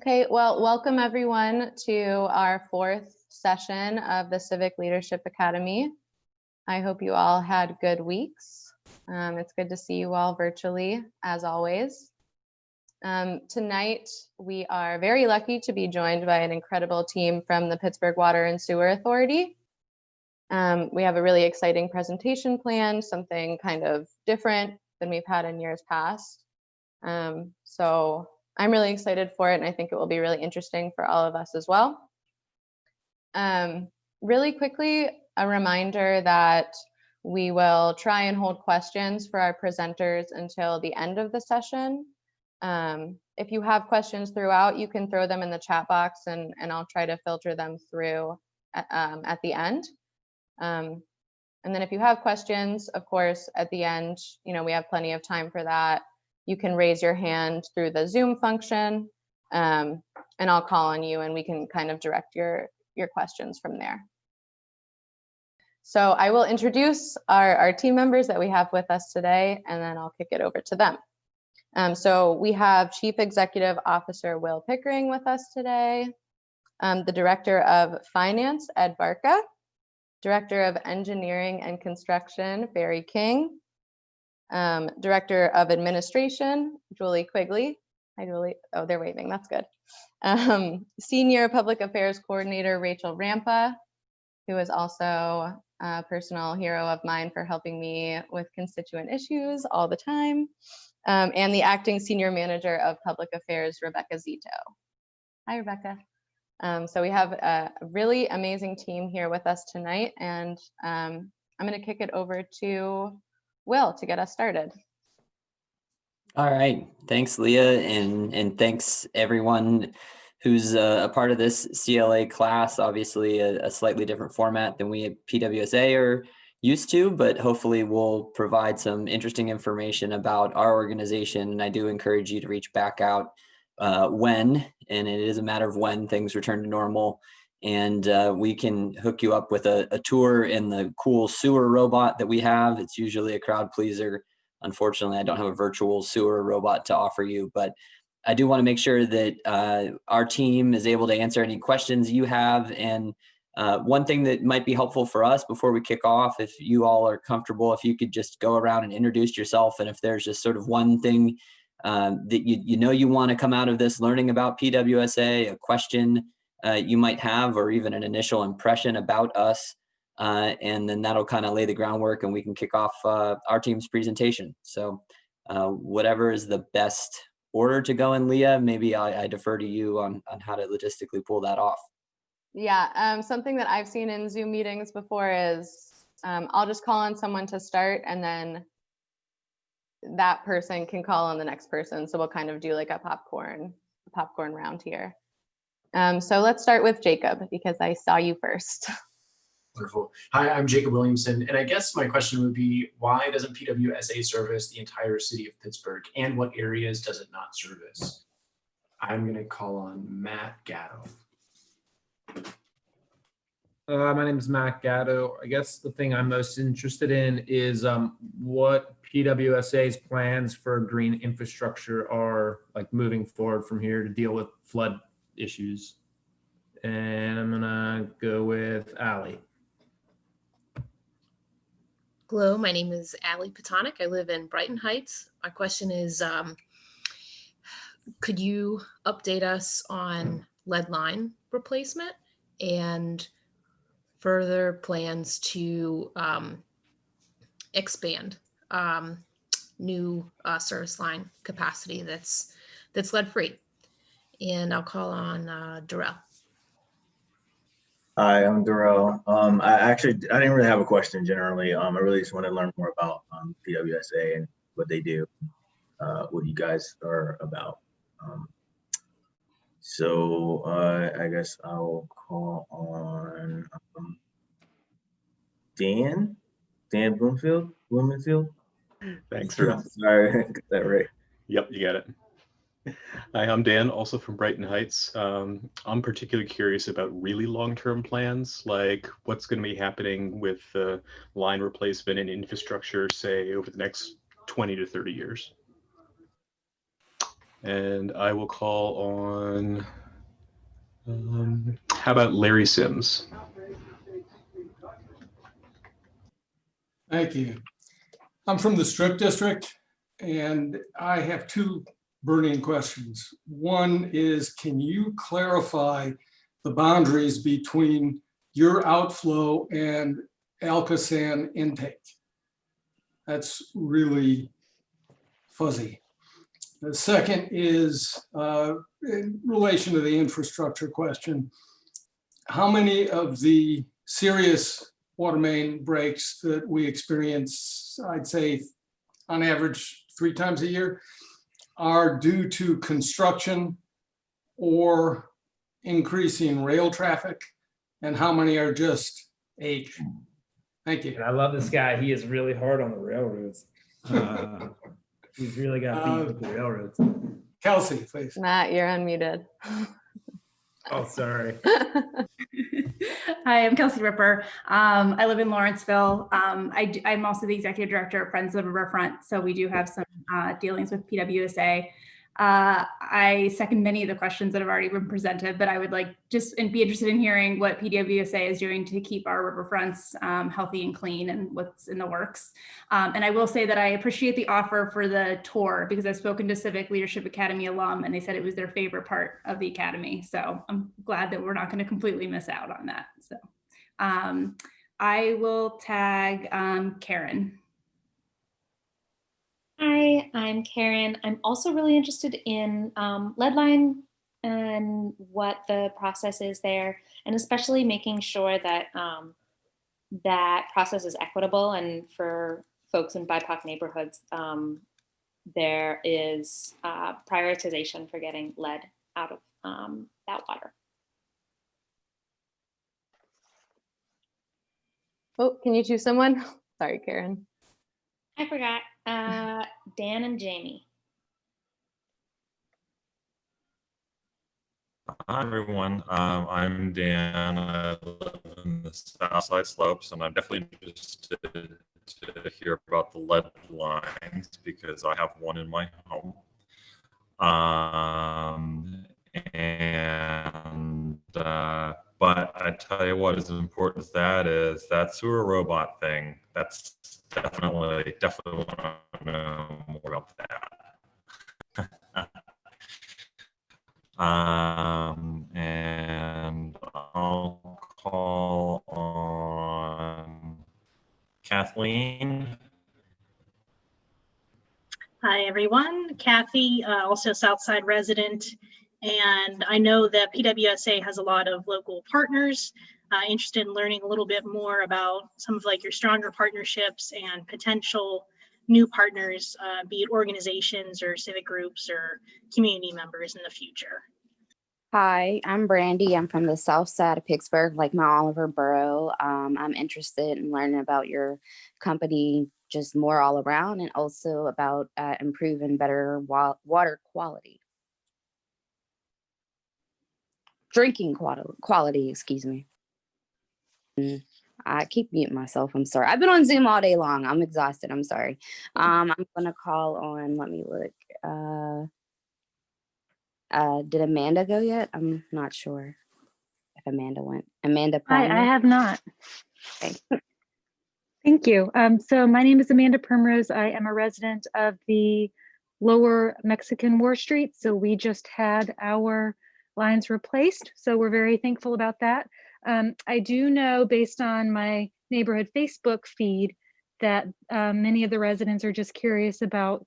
Okay, well, welcome everyone to our fourth session of the Civic Leadership Academy. I hope you all had good weeks. It's good to see you all virtually, as always. Tonight, we are very lucky to be joined by an incredible team from the Pittsburgh Water and Sewer Authority. We have a really exciting presentation planned, something kind of different than we've had in years past. So I'm really excited for it, and I think it will be really interesting for all of us as well. Really quickly, a reminder that we will try and hold questions for our presenters until the end of the session. If you have questions throughout, you can throw them in the chat box, and I'll try to filter them through at the end. And then if you have questions, of course, at the end, we have plenty of time for that. You can raise your hand through the Zoom function, and I'll call on you and we can kind of direct your questions from there. So I will introduce our team members that we have with us today, and then I'll kick it over to them. So we have Chief Executive Officer Will Pickering with us today, the Director of Finance, Ed Barca, Director of Engineering and Construction, Barry King, Director of Administration, Julie Quigley. Hi, Julie. Oh, they're waving. That's good. Senior Public Affairs Coordinator, Rachel Rampa, who is also a personal hero of mine for helping me with constituent issues all the time. And the Acting Senior Manager of Public Affairs, Rebecca Zito. Hi, Rebecca. So we have a really amazing team here with us tonight, and I'm going to kick it over to Will to get us started. All right, thanks, Leah, and thanks everyone who's a part of this CLA class. Obviously, a slightly different format than we at PWSA are used to, but hopefully we'll provide some interesting information about our organization. And I do encourage you to reach back out when, and it is a matter of when, things return to normal. And we can hook you up with a tour in the cool sewer robot that we have. It's usually a crowd pleaser. Unfortunately, I don't have a virtual sewer robot to offer you, but I do want to make sure that our team is able to answer any questions you have. And one thing that might be helpful for us before we kick off, if you all are comfortable, if you could just go around and introduce yourself. And if there's just sort of one thing that you want to come out of this learning about PWSA, a question you might have, or even an initial impression about us, and then that'll kind of lay the groundwork and we can kick off our team's presentation. So whatever is the best order to go in, Leah, maybe I defer to you on how to logistically pull that off. Yeah, something that I've seen in Zoom meetings before is I'll just call on someone to start, and then that person can call on the next person. So we'll kind of do like a popcorn round here. So let's start with Jacob, because I saw you first. Wonderful. Hi, I'm Jacob Williamson, and I guess my question would be, why doesn't PWSA service the entire city of Pittsburgh, and what areas does it not service? I'm going to call on Matt Gatto. My name is Matt Gatto. I guess the thing I'm most interested in is what PWSA's plans for green infrastructure are, like moving forward from here to deal with flood issues. And I'm gonna go with Allie. Hello, my name is Allie Patonic. I live in Brighton Heights. My question is, could you update us on lead line replacement and further plans to expand new service line capacity that's lead free? And I'll call on Darrell. Hi, I'm Darrell. I didn't really have a question generally. I really just want to learn more about PWSA and what they do, what you guys are about. So I guess I'll call on Dan Blumenfield. Thanks for Sorry, got that right. Yep, you got it. Hi, I'm Dan, also from Brighton Heights. I'm particularly curious about really long-term plans, like what's going to be happening with line replacement and infrastructure, say, over the next 20 to 30 years. And I will call on, how about Larry Sims? Thank you. I'm from the Strip District, and I have two burning questions. One is, can you clarify the boundaries between your outflow and Alcosan intake? That's really fuzzy. The second is in relation to the infrastructure question. How many of the serious water main breaks that we experience, I'd say on average 3 times a year, are due to construction or increasing rail traffic, and how many are just age? Thank you. And I love this guy. He is really hard on the railroads. He's really got beat with the railroads. Kelsey, please. Matt, you're unmuted. Oh, sorry. Hi, I'm Kelsey Ripper. I live in Lawrenceville. I'm also the executive director of Friends of the Riverfront, so we do have some dealings with PWSA. I second many of the questions that have already been presented, but I would like just and be interested in hearing what PWSA is doing to keep our riverfronts healthy and clean and what's in the works. And I will say that I appreciate the offer for the tour because I've spoken to Civic Leadership Academy alum and they said it was their favorite part of the academy. So I'm glad that we're not going to completely miss out on that. So I will tag Karen. Hi, I'm Karen. I'm also really interested in lead line and what the process is there, and especially making sure that that process is equitable, and for folks in BIPOC neighborhoods, there is prioritization for getting lead out of that water. Oh, can you choose someone? Sorry, Karen. I forgot. Dan and Jamie. Hi everyone, I'm Dan. I live in the Southside Slopes, and I'm definitely interested to hear about the lead lines because I have one in my home. But I tell you what is important as that is that sewer robot thing. That's definitely want to know more about that. And I'll call on Kathleen. Hi, everyone. Kathy, also Southside resident. And I know that PWSA has a lot of local partners. Interested in learning a little bit more about some of like your stronger partnerships and potential new partners, be it organizations or civic groups or community members in the future. Hi, I'm Brandy. I'm from the south side of Pittsburgh, like my Oliver Borough. I'm interested in learning about your company just more all around, and also about improving better water quality. Drinking quality, excuse me. I keep muting myself. I'm sorry. I've been on Zoom all day long. I'm exhausted. I'm sorry. I'm going to call on, let me look. Did Amanda go yet? I'm not sure if Amanda went. Amanda Palmer? I have not. Okay. Thank you. So my name is Amanda Primrose. I am a resident of the lower Mexican War Street. So we just had our lines replaced. So we're very thankful about that. I do know, based on my neighborhood Facebook feed, that many of the residents are just curious about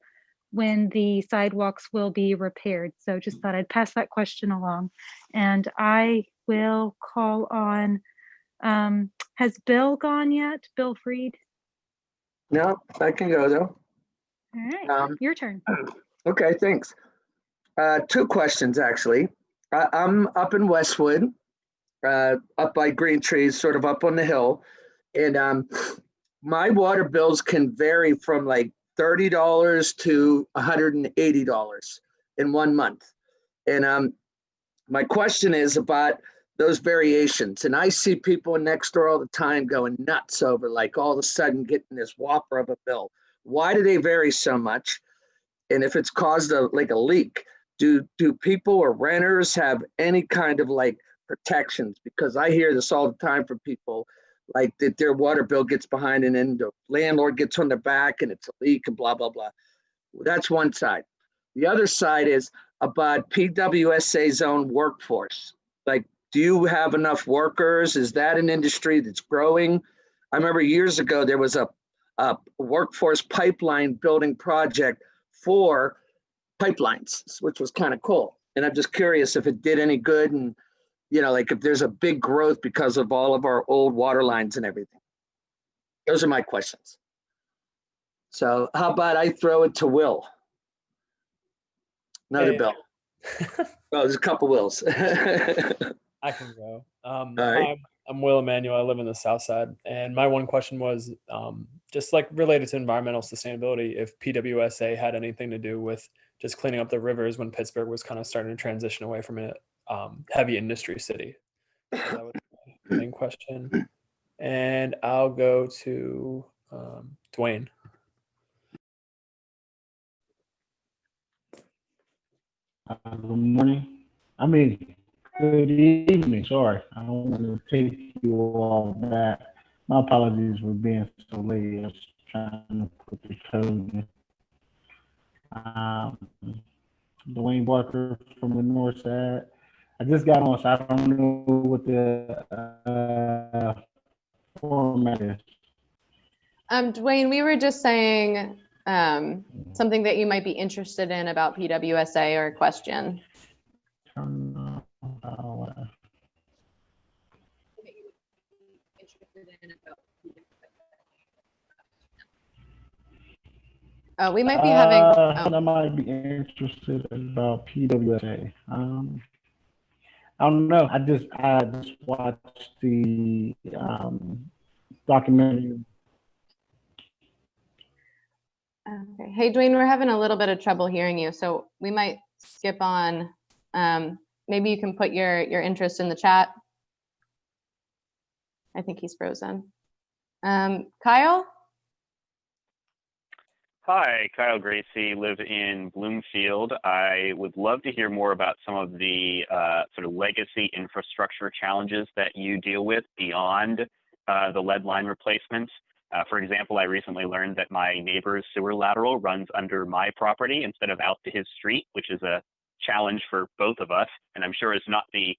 when the sidewalks will be repaired. So just thought I'd pass that question along. And I will call on, has Bill gone yet? Bill Freed? No, I can go though. All right, your turn. Okay, thanks. 2 questions actually. I'm up in Westwood, up by Green Trees, sort of up on the hill. And my water bills can vary from like $30 to $180 in 1 month. And my question is about those variations. And I see people next door all the time going nuts over like all of a sudden getting this whopper of a bill. Why do they vary so much? And if it's caused like a leak, do people or renters have any kind of like protections? Because I hear this all the time from people, like that their water bill gets behind and then the landlord gets on their back and it's a leak and blah, blah, blah. That's one side. The other side is about PWSA's own workforce. Like, do you have enough workers? Is that an industry that's growing? I remember years ago, there was a workforce pipeline building project for pipelines, which was kind of cool. And I'm just curious if it did any good, and like if there's a big growth because of all of our old water lines and everything. Those are my questions. So how about I throw it to Will? Another Hey. Bill. Oh, there's a couple Wills. I can go. All right. I'm Will Emmanuel. I live in the South Side, and my one question was just like related to environmental sustainability. If PWSA had anything to do with just cleaning up the rivers when Pittsburgh was kind of starting to transition away from a heavy industry city. So that was my main question, and I'll go to Dwayne. Good morning. Good evening. Sorry, I don't want to take you all back. My apologies for being so late. I was trying to put the code in. Dwayne Barker from the North Side. I just got on, so I don't know what the format is. Dwayne, we were just saying something that you might be interested in about PWSA or a question. Oh, we might be having. I might be interested about PWSA. I don't know. I just watched the documentary. Okay. Hey, Dwayne, we're having a little bit of trouble hearing you, so we might skip on. Maybe you can put your interest in the chat. I think he's frozen. Kyle? Hi, Kyle Gracie, live in Bloomfield. I would love to hear more about some of the sort of legacy infrastructure challenges that you deal with beyond the lead line replacements. For example, I recently learned that my neighbor's sewer lateral runs under my property instead of out to his street, which is a challenge for both of us, and I'm sure it's not the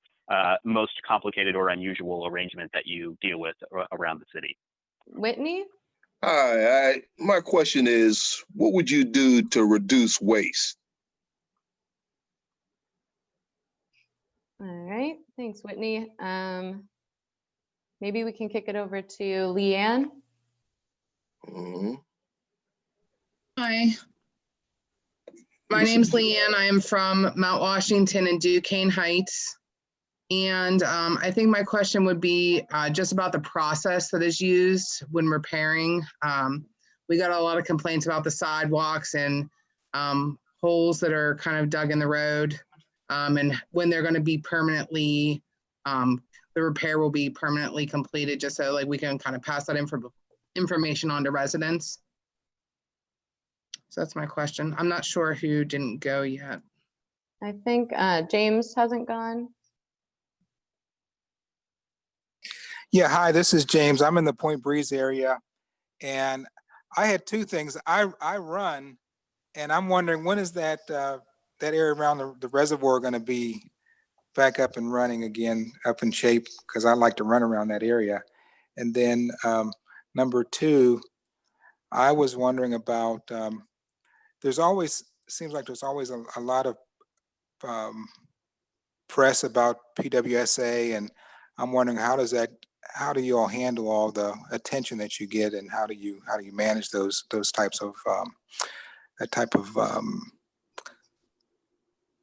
most complicated or unusual arrangement that you deal with around the city. Whitney? Hi, my question is, what would you do to reduce waste? All right, thanks, Whitney. Maybe we can kick it over to Leanne. Hi, my name's Leanne. I am from Mount Washington and Duquesne Heights. And I think my question would be just about the process that is used when repairing. We got a lot of complaints about the sidewalks and holes that are kind of dug in the road, and when they're going to be permanently, the repair will be permanently completed, just so like we can kind of pass that information on to residents. So that's my question. I'm not sure who didn't go yet. I think James hasn't gone. Yeah, hi, this is James. I'm in the Point Breeze area, and I had two things. I run, and I'm wondering, when is that that area around the reservoir going to be back up and running again, up in shape? Because I like to run around that area. And then number two, I was wondering about, seems like there's always a lot of press about PWSA, and I'm wondering, how do you all handle all the attention that you get, and how do you manage those types of that type of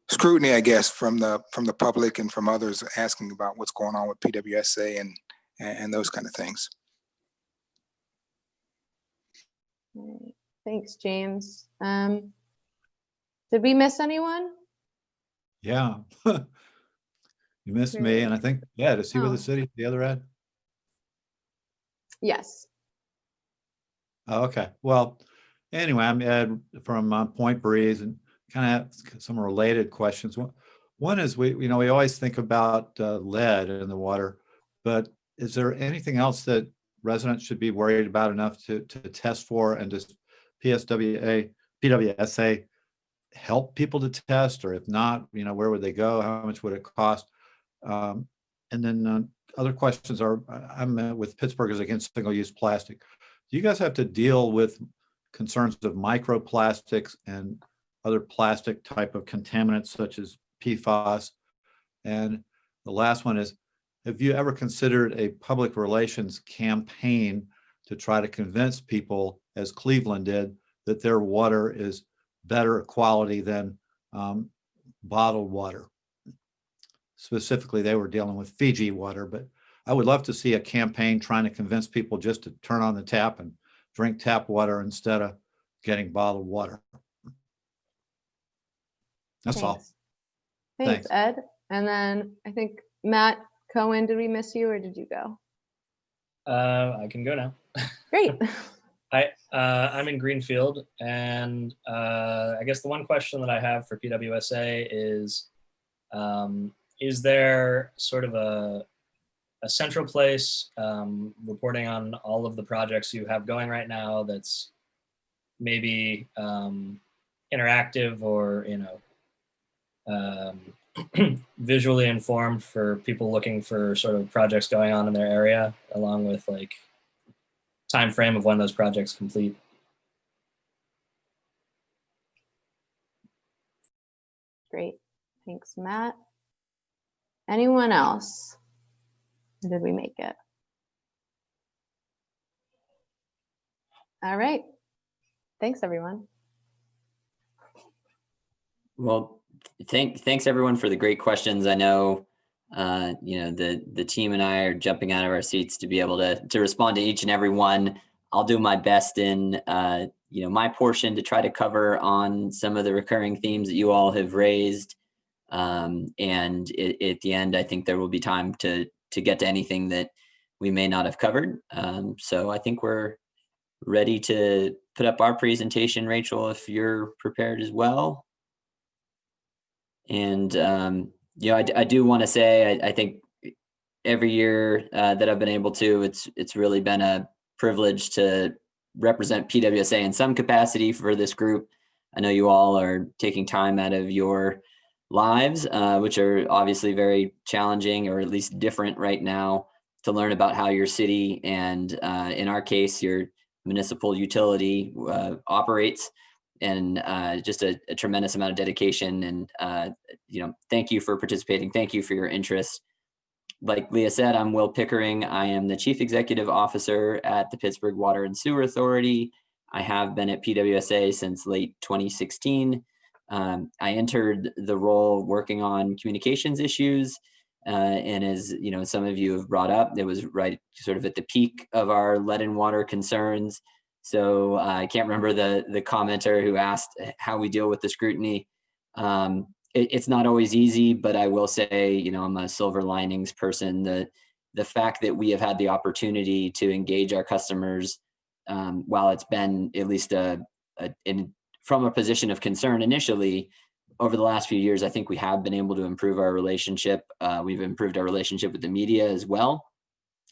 scrutiny, I guess, from the public and from others asking about what's going on with PWSA and those kind of things. Thanks, James. Did we miss anyone? Yeah. You missed me, and I think, yeah, to see with the city, the other Ed. Yes. Oh, okay. Well, anyway, I'm Ed from Point Breeze and kind of have some related questions. One is we always think about lead in the water, but is there anything else that residents should be worried about enough to test for, and does PWSA help people to test, or if not, where would they go? How much would it cost? And then other questions are, I'm with Pittsburgh Against Single-Use Plastic. Do you guys have to deal with concerns of microplastics and other plastic type of contaminants such as PFAS? And the last one is, have you ever considered a public relations campaign to try to convince people, as Cleveland did, that their water is better quality than bottled water? Specifically, they were dealing with Fiji water, but I would love to see a campaign trying to convince people just to turn on the tap and drink tap water instead of getting bottled water. That's all. Thanks, Ed. And then I think Matt Cohen, did we miss you or did you go? I can go now. Great. Hi, I'm in Greenfield, and I guess the one question that I have for PWSA is there sort of a central place reporting on all of the projects you have going right now that's maybe interactive or, visually informed for people looking for sort of projects going on in their area, along with like time frame of when those projects complete? Great. Thanks, Matt. Anyone else? Or did we make it? All right. Thanks, everyone. Well, thanks everyone for the great questions. I know, the team and I are jumping out of our seats to be able to respond to each and every one. I'll do my best in, my portion to try to cover on some of the recurring themes that you all have raised. And at the end, I think there will be time to get to anything that we may not have covered. So I think we're ready to put up our presentation, Rachel, if you're prepared as well. And, I do want to say, I think every year that I've been able to, it's really been a privilege to represent PWSA in some capacity for this group. I know you all are taking time out of your lives, which are obviously very challenging, or at least different right now, to learn about how your city and, in our case, your municipal utility operates. And just a tremendous amount of dedication. And, thank you for participating. Thank you for your interest. Like Leah said, I'm Will Pickering. I am the Chief Executive Officer at the Pittsburgh Water and Sewer Authority. I have been at PWSA since late 2016. I entered the role working on communications issues. And as some of you have brought up, it was right sort of at the peak of our lead and water concerns. So I can't remember the commenter who asked how we deal with the scrutiny. It's not always easy, but I will say, I'm a silver linings person. The fact that we have had the opportunity to engage our customers, while it's been at least from a position of concern initially, over the last few years, I think we have been able to improve our relationship. We've improved our relationship with the media as well.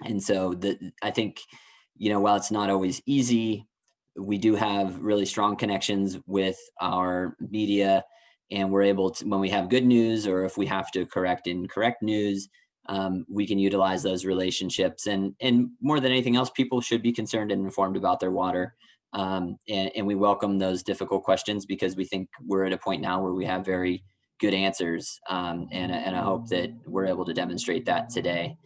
And so I think, while it's not always easy, we do have really strong connections with our media, and we're able to, when we have good news or if we have to correct incorrect news, we can utilize those relationships. And more than anything else, people should be concerned and informed about their water. And we welcome those difficult questions, because we think we're at a point now where we have very good answers. And I hope that we're able to demonstrate that today.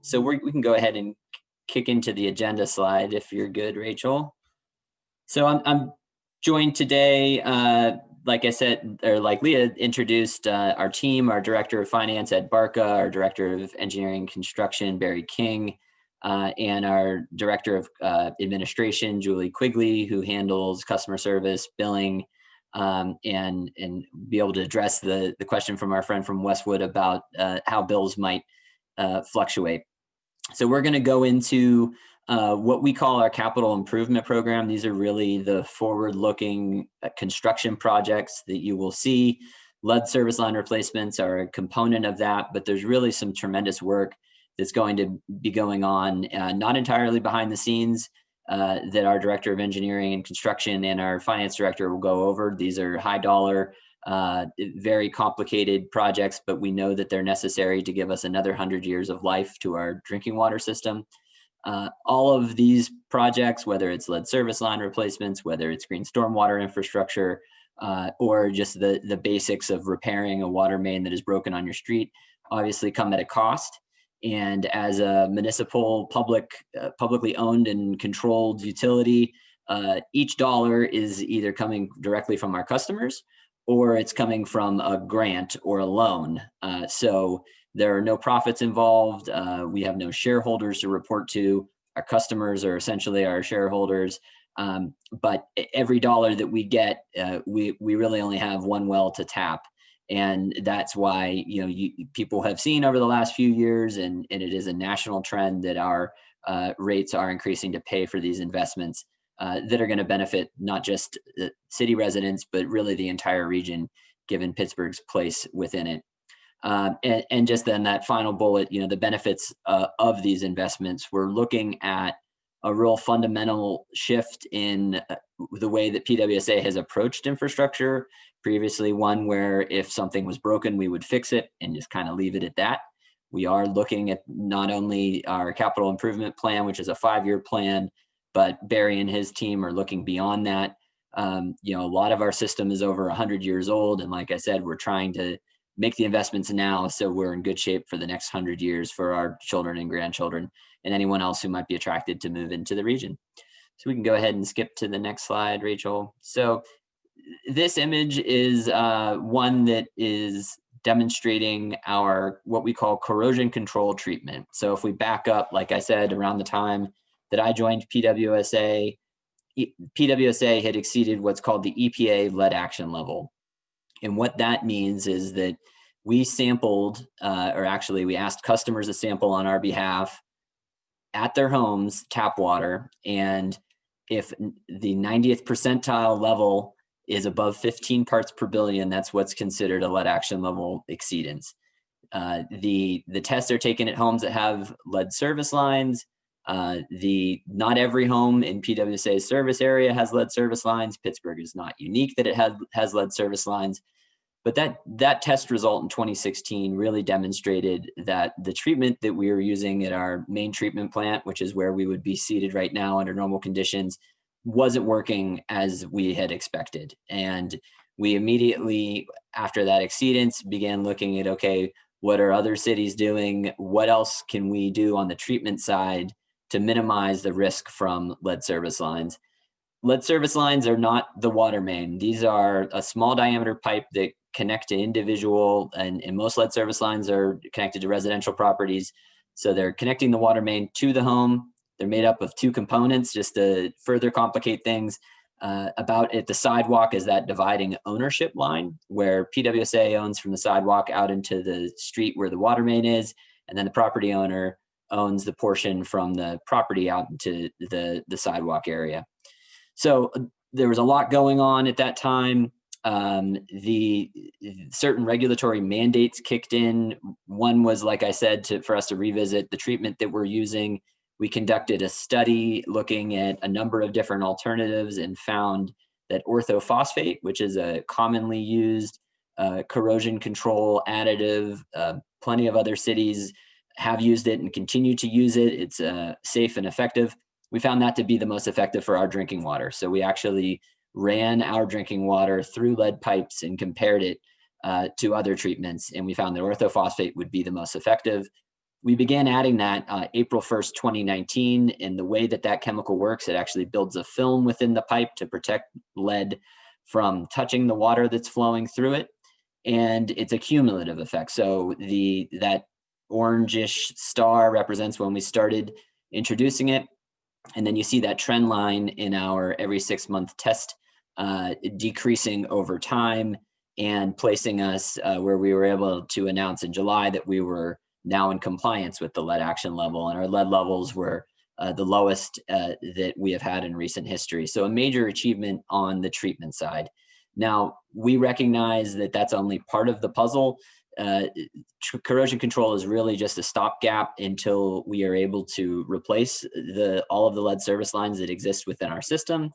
So we can go ahead and kick into the agenda slide if you're good, Rachel. So I'm joined today, like I said, or like Leah introduced, our team, our Director of Finance, Ed Barca, our Director of Engineering and Construction, Barry King, and our Director of Administration, Julie Quigley, who handles customer service, billing, and be able to address the question from our friend from Westwood about how bills might fluctuate. So we're going to go into what we call our capital improvement program. These are really the forward-looking construction projects that you will see. Lead service line replacements are a component of that, but there's really some tremendous work that's going to be going on, not entirely behind the scenes, that our Director of Engineering and Construction and our Finance Director will go over. These are high dollar, very complicated projects, but we know that they're necessary to give us another 100 years of life to our drinking water system. All of these projects, whether it's lead service line replacements, whether it's green stormwater infrastructure, or just the basics of repairing a water main that is broken on your street, obviously come at a cost. And as a municipal publicly owned and controlled utility, each dollar is either coming directly from our customers or it's coming from a grant or a loan. So there are no profits involved. We have no shareholders to report to. Our customers are essentially our shareholders. But every dollar that we get, we really only have one well to tap. And that's why, people have seen over the last few years, and it is a national trend that our rates are increasing to pay for these investments that are going to benefit not just city residents, but really the entire region, given Pittsburgh's place within it. And just then that final bullet, the benefits of these investments, we're looking at a real fundamental shift in the way that PWSA has approached infrastructure. Previously, one where if something was broken, we would fix it and just kind of leave it at that. We are looking at not only our capital improvement plan, which is a 5-year plan, but Barry and his team are looking beyond that. A lot of our system is over 100 years old. And like I said, we're trying to make the investments now so we're in good shape for the next 100 years for our children and grandchildren and anyone else who might be attracted to move into the region. So we can go ahead and skip to the next slide, Rachel. So this image is one that is demonstrating our what we call corrosion control treatment. So if we back up, like I said, around the time that I joined PWSA, PWSA had exceeded what's called the EPA lead action level. And what that means is that we sampled, or actually we asked customers to sample on our behalf at their homes tap water. And if the 90th percentile level is above 15 parts per billion, that's what's considered a lead action level exceedance. The tests are taken at homes that have lead service lines. Not every home in PWSA's service area has lead service lines. Pittsburgh is not unique that it has lead service lines. But that test result in 2016 really demonstrated that the treatment that we were using at our main treatment plant, which is where we would be seated right now under normal conditions, wasn't working as we had expected. And we immediately, after that exceedance, began looking at, okay, what are other cities doing? What else can we do on the treatment side to minimize the risk from lead service lines? Lead service lines are not the water main. These are a small diameter pipe that connect to individual, and most lead service lines are connected to residential properties. So they're connecting the water main to the home. They're made up of 2 components just to further complicate things. About at the sidewalk is that dividing ownership line where PWSA owns from the sidewalk out into the street where the water main is, and then the property owner owns the portion from the property out into the sidewalk area. So there was a lot going on at that time. The certain regulatory mandates kicked in. One was, like I said, for us to revisit the treatment that we're using. We conducted a study looking at a number of different alternatives and found that orthophosphate, which is a commonly used corrosion control additive, plenty of other cities have used it and continue to use it. It's safe and effective. We found that to be the most effective for our drinking water. So we actually ran our drinking water through lead pipes and compared it to other treatments. And we found that orthophosphate would be the most effective. We began adding that April 1st, 2019. And the way that chemical works, it actually builds a film within the pipe to protect lead from touching the water that's flowing through it. And it's a cumulative effect. So that orangish star represents when we started introducing it. And then you see that trend line in our every 6-month test decreasing over time and placing us where we were able to announce in July that we were now in compliance with the lead action level. And our lead levels were the lowest that we have had in recent history. So a major achievement on the treatment side. Now, we recognize that that's only part of the puzzle. Corrosion control is really just a stopgap until we are able to replace all of the lead service lines that exist within our system.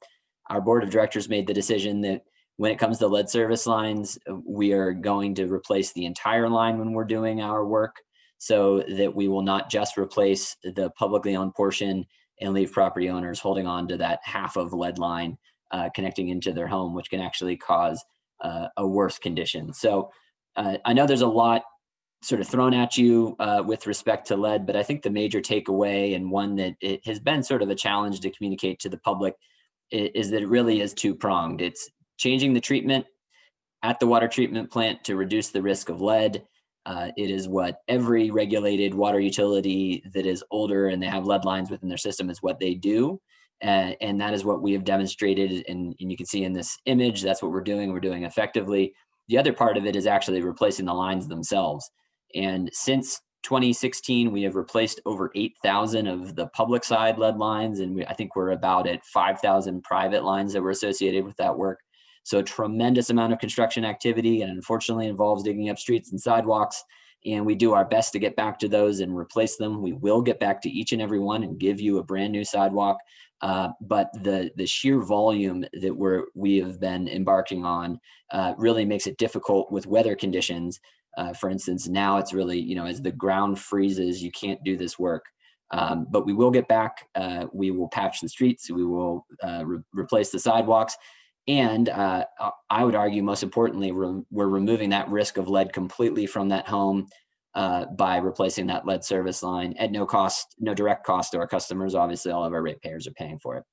Our board of directors made the decision that when it comes to lead service lines, we are going to replace the entire line when we're doing our work, so that we will not just replace the publicly owned portion and leave property owners holding on to that half of lead line connecting into their home, which can actually cause a worse condition. So I know there's a lot sort of thrown at you with respect to lead, but I think the major takeaway, and one that it has been sort of a challenge to communicate to the public, is that it really is two-pronged. It's changing the treatment at the water treatment plant to reduce the risk of lead. It is what every regulated water utility that is older and they have lead lines within their system is what they do. And that is what we have demonstrated. And you can see in this image, that's what we're doing. We're doing effectively. The other part of it is actually replacing the lines themselves. And since 2016, we have replaced over 8,000 of the public side lead lines. And I think we're about at 5,000 private lines that were associated with that work. So a tremendous amount of construction activity, and unfortunately involves digging up streets and sidewalks. And we do our best to get back to those and replace them. We will get back to each and every one and give you a brand new sidewalk. But the sheer volume that we have been embarking on really makes it difficult with weather conditions. For instance, now it's really, as the ground freezes, you can't do this work. But we will get back. We will patch the streets. We will replace the sidewalks. And I would argue, most importantly, we're removing that risk of lead completely from that home by replacing that lead service line at no cost, no direct cost to our customers. Obviously, all of our ratepayers are paying for it.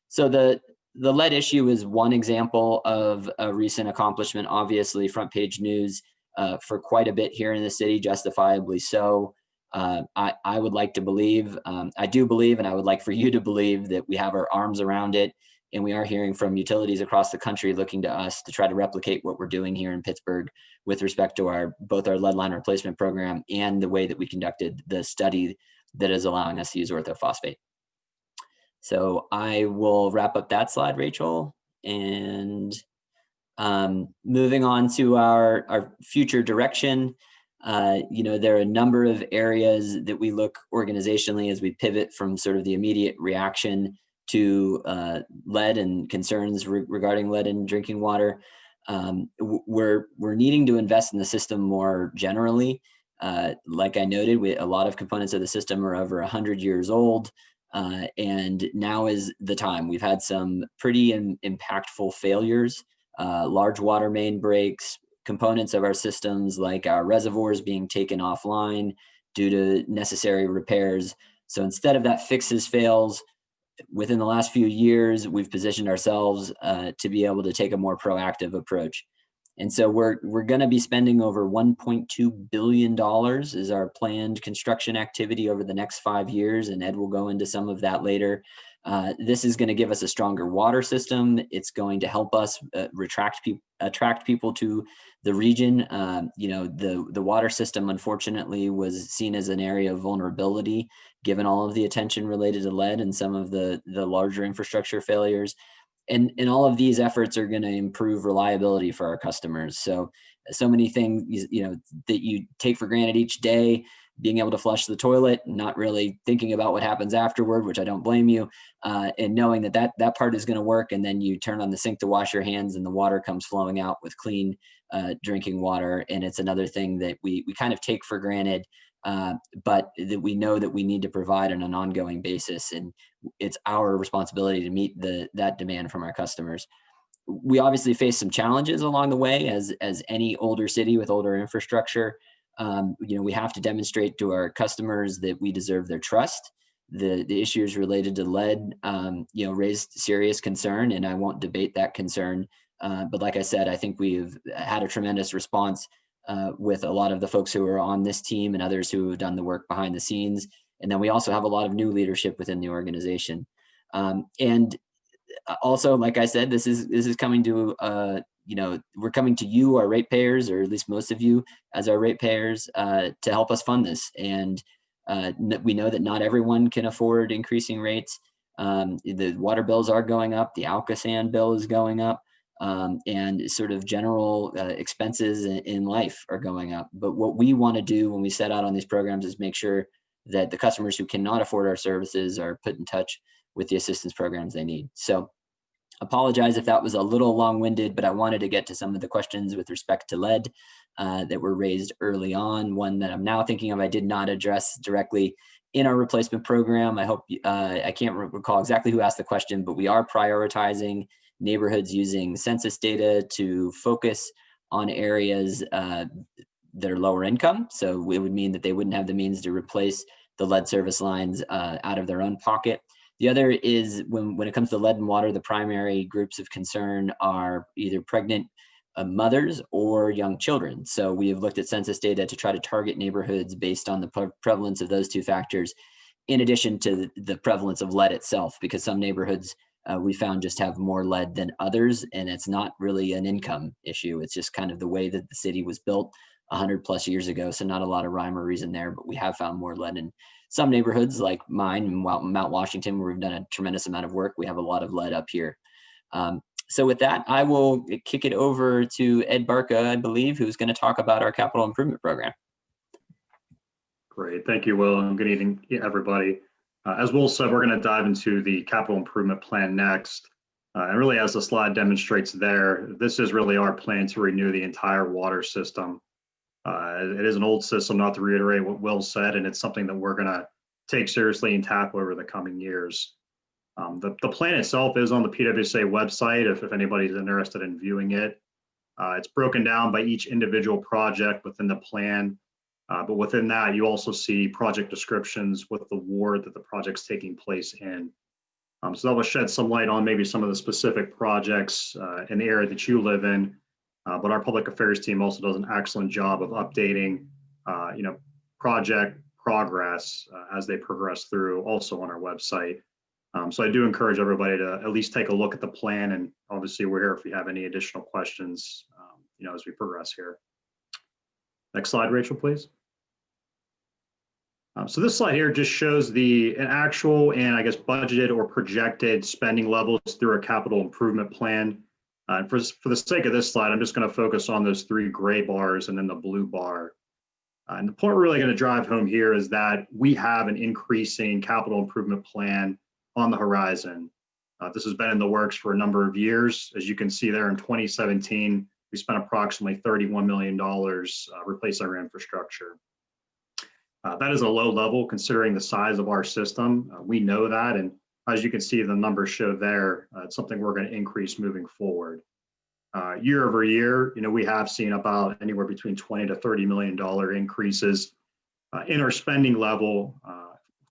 So the lead issue is one example of a recent accomplishment. Obviously, front page news for quite a bit here in the city, justifiably so. I would like to believe, I do believe, and I would like for you to believe that we have our arms around it. And we are hearing from utilities across the country looking to us to try to replicate what we're doing here in Pittsburgh with respect to both our lead line replacement program and the way that we conducted the study that is allowing us to use orthophosphate. So I will wrap up that slide, Rachel. And moving on to our future direction, there are a number of areas that we look organizationally as we pivot from sort of the immediate reaction to lead and concerns regarding lead in drinking water. We're needing to invest in the system more generally. Like I noted, a lot of components of the system are over 100 years old, and now is the time. We've had some pretty impactful failures, large water main breaks, components of our systems like our reservoirs being taken offline due to necessary repairs. So instead of that fixes fails, within the last few years, we've positioned ourselves to be able to take a more proactive approach. And so we're going to be spending over $1.2 billion is our planned construction activity over the next 5 years. And Ed will go into some of that later. This is going to give us a stronger water system. It's going to help us attract people to the region. The water system, unfortunately, was seen as an area of vulnerability, given all of the attention related to lead and some of the larger infrastructure failures. And all of these efforts are going to improve reliability for our customers. So many things, that you take for granted each day, being able to flush the toilet, not really thinking about what happens afterward, which I don't blame you, and knowing that part is going to work. And then you turn on the sink to wash your hands and the water comes flowing out with clean drinking water. And it's another thing that we kind of take for granted, but that we know that we need to provide on an ongoing basis. And it's our responsibility to meet that demand from our customers. We obviously face some challenges along the way as any older city with older infrastructure. We have to demonstrate to our customers that we deserve their trust. The issues related to lead, raised serious concern, and I won't debate that concern. But like I said, I think we've had a tremendous response with a lot of the folks who are on this team and others who have done the work behind the scenes. And then we also have a lot of new leadership within the organization. And also, like I said, this is coming to we're coming to you, our ratepayers, or at least most of you as our ratepayers, to help us fund this. And We know that not everyone can afford increasing rates. The water bills are going up, the Alka-San bill is going up, and sort of general expenses in life are going up. But what we want to do when we set out on these programs is make sure that the customers who cannot afford our services are put in touch with the assistance programs they need. So apologize if that was a little long-winded, but I wanted to get to some of the questions with respect to lead that were raised early on. One that I'm now thinking of, I did not address directly in our replacement program. I hope, I can't recall exactly who asked the question, but we are prioritizing neighborhoods using census data to focus on areas that are lower income. So it would mean that they wouldn't have the means to replace the lead service lines out of their own pocket. The other is when it comes to lead and water, the primary groups of concern are either pregnant mothers or young children. So we have looked at census data to try to target neighborhoods based on the prevalence of those two factors, in addition to the prevalence of lead itself, because some neighborhoods we found just have more lead than others, and it's not really an income issue. It's just kind of the way that the city was built 100+ years ago. So not a lot of rhyme or reason there, but we have found more lead in some neighborhoods like mine, Mount Washington, where we've done a tremendous amount of work. We have a lot of lead up here. So with that, I will kick it over to Ed Barca, I believe, who's going to talk about our capital improvement program. Great. Thank you, Will, and good evening, everybody. As Will said, we're going to dive into the capital improvement plan next. And really, as the slide demonstrates there, this is really our plan to renew the entire water system. It is an old system, not to reiterate what Will said, and it's something that we're going to take seriously and tackle over the coming years. The plan itself is on the PWSA website if anybody's interested in viewing it. It's broken down by each individual project within the plan, but within that, you also see project descriptions with the ward that the project's taking place in. So that will shed some light on maybe some of the specific projects in the area that you live in. But our public affairs team also does an excellent job of updating, project progress as they progress through, also on our website. So I do encourage everybody to at least take a look at the plan, and obviously we're here if you have any additional questions, as we progress here. Next slide, Rachel, please. So this slide here just shows an actual and I guess budgeted or projected spending levels through a capital improvement plan. And for the sake of this slide, I'm just going to focus on those 3 gray bars and then the blue bar. And the point we're really going to drive home here is that we have an increasing capital improvement plan on the horizon. This has been in the works for a number of years. As you can see there, in 2017, we spent approximately $31 million replacing our infrastructure. That is a low level considering the size of our system. We know that, and as you can see, the numbers show there, it's something we're going to increase moving forward. Year over year, we have seen about anywhere between $20 to $30 million increases in our spending level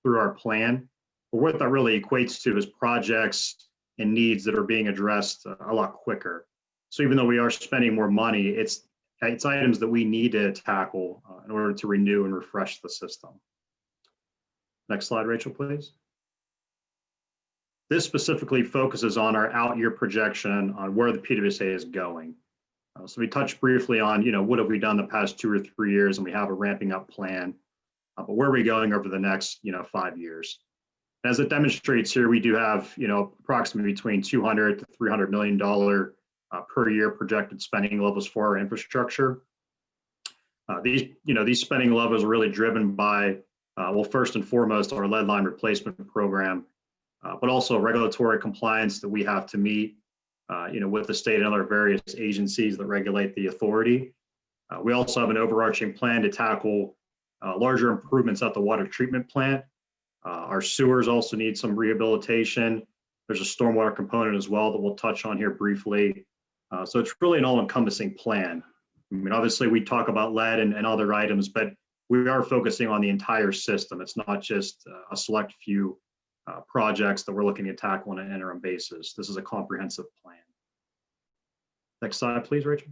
through our plan. But what that really equates to is projects and needs that are being addressed a lot quicker. So even though we are spending more money, it's items that we need to tackle in order to renew and refresh the system. Next slide, Rachel, please. This specifically focuses on our out-year projection on where the PWSA is going. So we touched briefly on, what have we done the past 2 or 3 years, and we have a ramping up plan. But where are we going over the next, 5 years? As it demonstrates here, we do have, approximately between $200 to $300 million per year projected spending levels for our infrastructure. These spending levels are really driven by, first and foremost, our lead line replacement program, but also regulatory compliance that we have to meet, with the state and other various agencies that regulate the authority. We also have an overarching plan to tackle larger improvements at the water treatment plant. Our sewers also need some rehabilitation. There's a stormwater component as well that we'll touch on here briefly. So it's really an all-encompassing plan. I mean, obviously we talk about lead and other items, but we are focusing on the entire system. It's not just a select few projects that we're looking to tackle on an interim basis. This is a comprehensive plan. Next slide, please, Rachel.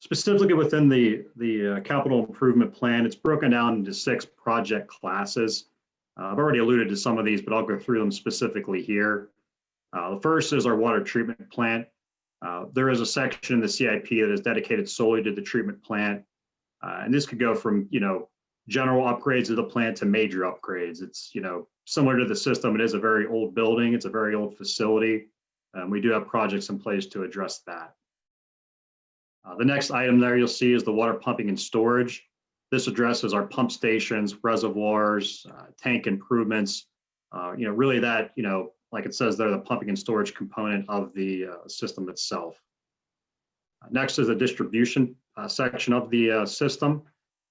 Specifically within the capital improvement plan, it's broken down into 6 project classes. I've already alluded to some of these, but I'll go through them specifically here. The first is our water treatment plant. There is a section in the CIP that is dedicated solely to the treatment plant. And this could go from, general upgrades of the plant to major upgrades. It's, you know, similar to the system. It is a very old building. It's a very old facility. We do have projects in place to address that. The next item there you'll see is the water pumping and storage. This addresses our pump stations, reservoirs, tank improvements, you know, really that, you know, like it says there, the pumping and storage component of the system itself. Next is the distribution section of the system.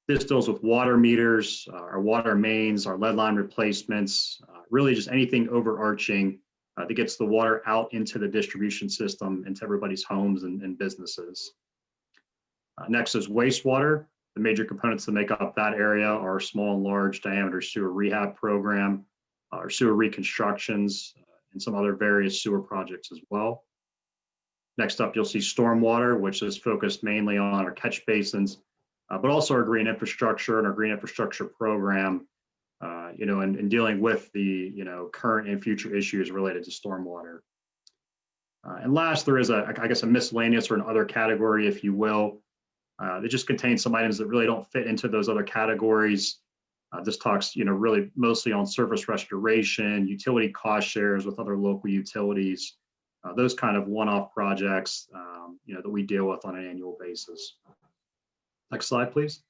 This deals with water meters, our water mains, our lead line replacements, really just anything overarching that gets the water out into the distribution system, into everybody's homes and businesses. Next is wastewater. The major components that make up that area are small and large diameter sewer rehab program, our sewer reconstructions, and some other various sewer projects as well. Next up, you'll see stormwater, which is focused mainly on our catch basins, but also our green infrastructure and our green infrastructure program, you know, and dealing with the, you know, current and future issues related to stormwater. And last, there is I guess a miscellaneous or an other category, if you will. It just contains some items that really don't fit into those other categories. This talks, you know, really mostly on surface restoration, utility cost shares with other local utilities, those kind of one-off projects, you know, that we deal with on an annual basis. Next slide, please.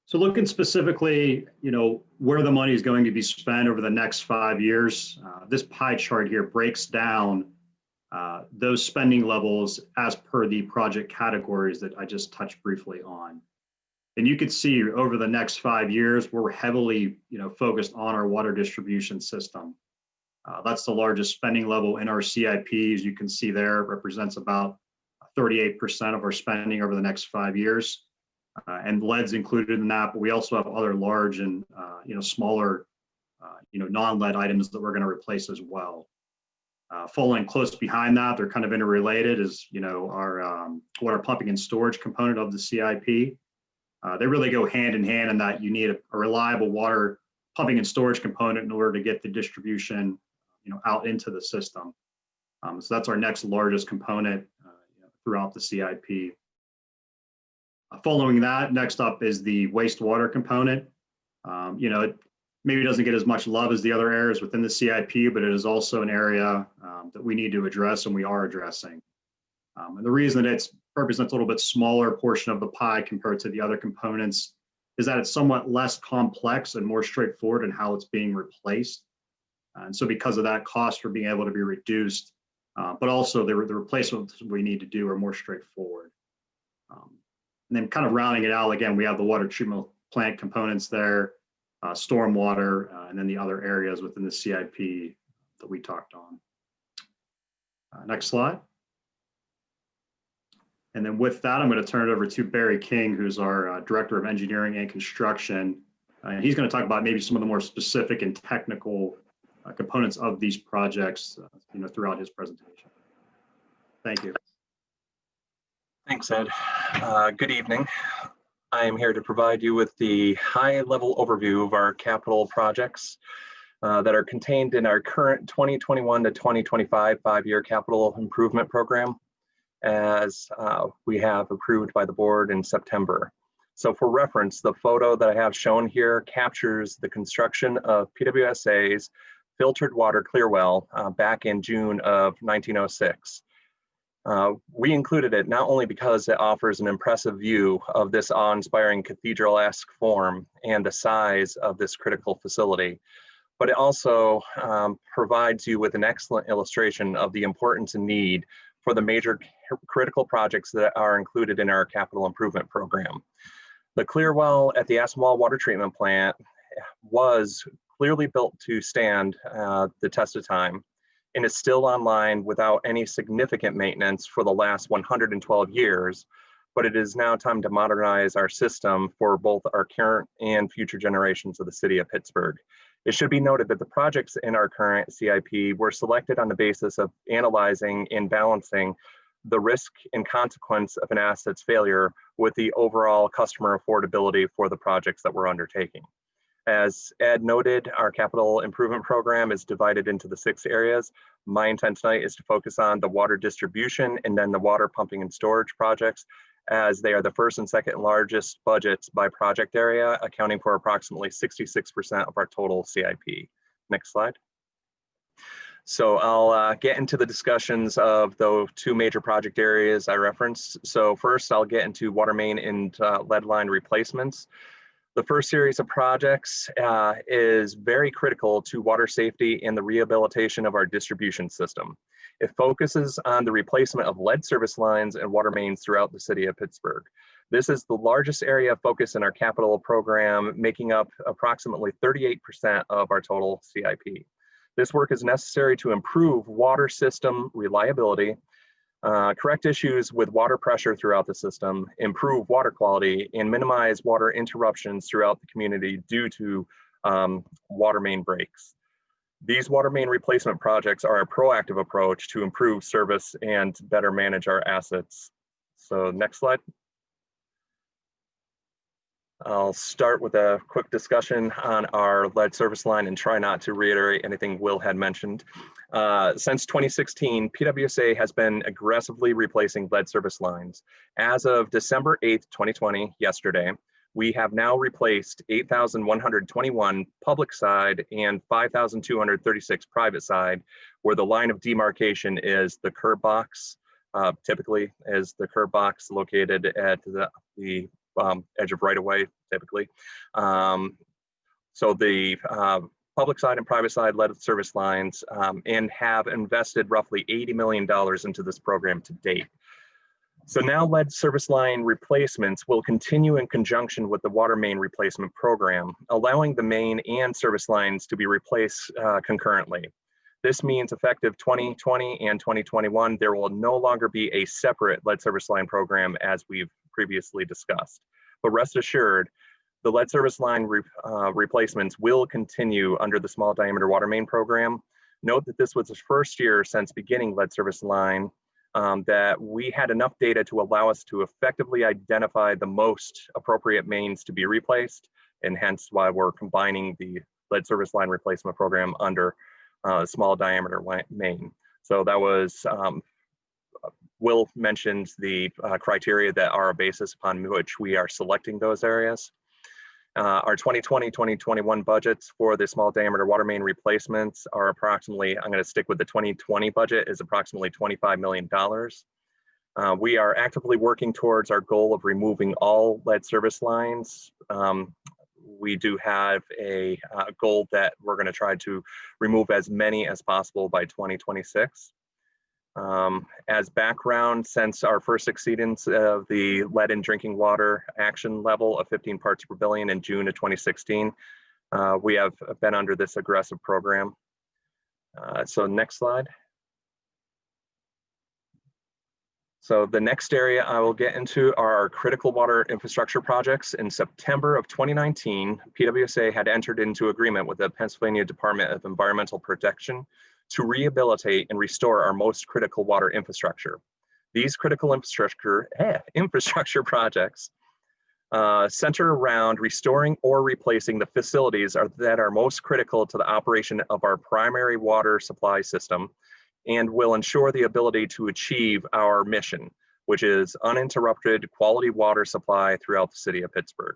So looking specifically, you know, where the money is going to be spent over the next 5 years, this pie chart here breaks down those spending levels as per the project categories that I just touched briefly on. And you can see over the next 5 years, we're heavily, you know, focused on our water distribution system. That's the largest spending level in our CIP. As you can see there, it represents about 38% of our spending over the next 5 years. And lead's included in that, but we also have other large and, you know, smaller, you know, non-lead items that we're going to replace as well. Following close behind that, they're kind of interrelated, is, you know, our water pumping and storage component of the CIP. They really go hand in hand in that you need a reliable water pumping and storage component in order to get the distribution, you know, out into the system. So that's our next largest component you know, throughout the CIP. Following that, next up is the wastewater component. You know, it maybe doesn't get as much love as the other areas within the CIP, but it is also an area that we need to address and we are addressing. And the reason that it represents a little bit smaller portion of the pie compared to the other components is that it's somewhat less complex and more straightforward in how it's being replaced. And so because of that, costs are being able to be reduced, but also the replacements we need to do are more straightforward. And then kind of rounding it out, again, we have the water treatment plant components there, stormwater, and then the other areas within the CIP that we talked on. Next slide. And then with that, I'm going to turn it over to Barry King, who's our Director of Engineering and Construction. And he's going to talk about maybe some of the more specific and technical components of these projects, you know, throughout his presentation. Thank you. Thanks, Ed. Good evening. I am here to provide you with the high-level overview of our capital projects that are contained in our current 2021 to 2025 5-year capital improvement program, as we have approved by the board in September. So for reference, the photo that I have shown here captures the construction of PWSA's filtered water clear well back in June of 1906. We included it not only because it offers an impressive view of this awe-inspiring cathedral-esque form and the size of this critical facility, but it also provides you with an excellent illustration of the importance and need for the major critical projects that are included in our capital improvement program. The clear well at the Asimwall Water Treatment Plant was clearly built to stand the test of time and is still online without any significant maintenance for the last 112 years, but it is now time to modernize our system for both our current and future generations of the city of Pittsburgh. It should be noted that the projects in our current CIP were selected on the basis of analyzing and balancing the risk and consequence of an asset's failure with the overall customer affordability for the projects that we're undertaking. As Ed noted, our capital improvement program is divided into the 6 areas. My intent tonight is to focus on the water distribution and then the water pumping and storage projects, as they are the first and second largest budgets by project area, accounting for approximately 66% of our total CIP. Next slide. So I'll get into the discussions of the two major project areas I referenced. So first, I'll get into water main and lead line replacements. The first series of projects is very critical to water safety and the rehabilitation of our distribution system. It focuses on the replacement of lead service lines and water mains throughout the city of Pittsburgh. This is the largest area of focus in our capital program, making up approximately 38% of our total CIP. This work is necessary to improve water system reliability, correct issues with water pressure throughout the system, improve water quality, and minimize water interruptions throughout the community due to water main breaks. These water main replacement projects are a proactive approach to improve service and better manage our assets. So next slide. I'll start with a quick discussion on our lead service line and try not to reiterate anything Will had mentioned. Since 2016, PWSA has been aggressively replacing lead service lines. As of December 8th, 2020, yesterday, we have now replaced 8,121 public side and 5,236 private side, where the line of demarcation is the curb box, typically is the curb box located at the edge of right-of-way, typically. So the public side and private side lead service lines and have invested roughly $80 million into this program to date. So now lead service line replacements will continue in conjunction with the water main replacement program, allowing the main and service lines to be replaced concurrently. This means effective 2020 and 2021, there will no longer be a separate lead service line program as we've previously discussed. But rest assured, the lead service line replacements will continue under the small diameter water main program. Note that this was the first year since beginning lead service line that we had enough data to allow us to effectively identify the most appropriate mains to be replaced, and hence why we're combining the lead service line replacement program under small diameter main. So that was, Will mentioned the criteria that are a basis upon which we are selecting those areas. Our 2020-2021 budgets for the small diameter water main replacements are approximately, I'm going to stick with the 2020 budget, is approximately $25 million. We are actively working towards our goal of removing all lead service lines. We do have a goal that we're going to try to remove as many as possible by 2026. As background, since our first exceedance of the lead in drinking water action level of 15 parts per billion in June of 2016, we have been under this aggressive program. So next slide. So the next area I will get into are our critical water infrastructure projects. In September of 2019, PWSA had entered into agreement with the Pennsylvania Department of Environmental Protection to rehabilitate and restore our most critical water infrastructure. These critical infrastructure projects center around restoring or replacing the facilities that are most critical to the operation of our primary water supply system and will ensure the ability to achieve our mission, which is uninterrupted quality water supply throughout the city of Pittsburgh.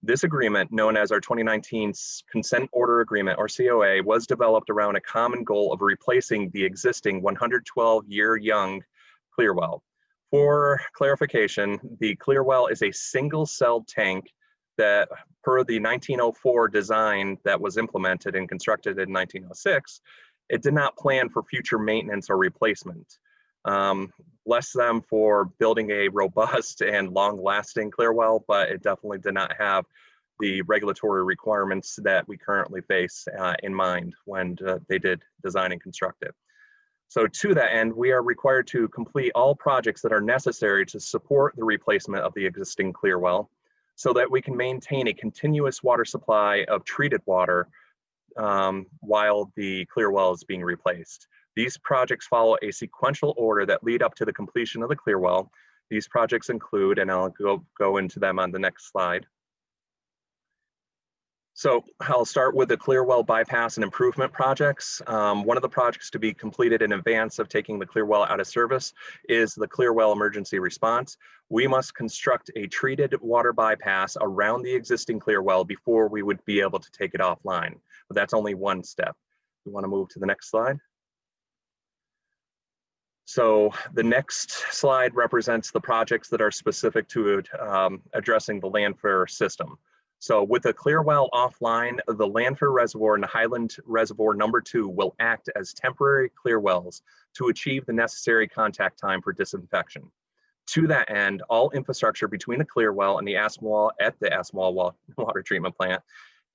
This agreement, known as our 2019 Consent Order Agreement, or COA, was developed around a common goal of replacing the existing 112-year-young clear well. For clarification, the clear well is a single-celled tank that, per the 1904 design that was implemented and constructed in 1906, it did not plan for future maintenance or replacement. Bless them for building a robust and long-lasting clear well, but it definitely did not have the regulatory requirements that we currently face in mind when they did design and construct it. So to that end, we are required to complete all projects that are necessary to support the replacement of the existing clear well so that we can maintain a continuous water supply of treated water while the clear well is being replaced. These projects follow a sequential order that lead up to the completion of the clear well. These projects include, and I'll go into them on the next slide. So I'll start with the Clearwell bypass and improvement projects. One of the projects to be completed in advance of taking the Clearwell out of service is the Clearwell emergency response. We must construct a treated water bypass around the existing Clearwell before we would be able to take it offline. But that's only one step. We want to move to the next slide. So the next slide represents the projects that are specific to addressing the landfill system. So with the Clearwell offline, the landfill reservoir and the Highland Reservoir number 2 will act as temporary clearwells to achieve the necessary contact time for disinfection. To that end, all infrastructure between the Clearwell and the Aspenwall at the Aspenwall water treatment plant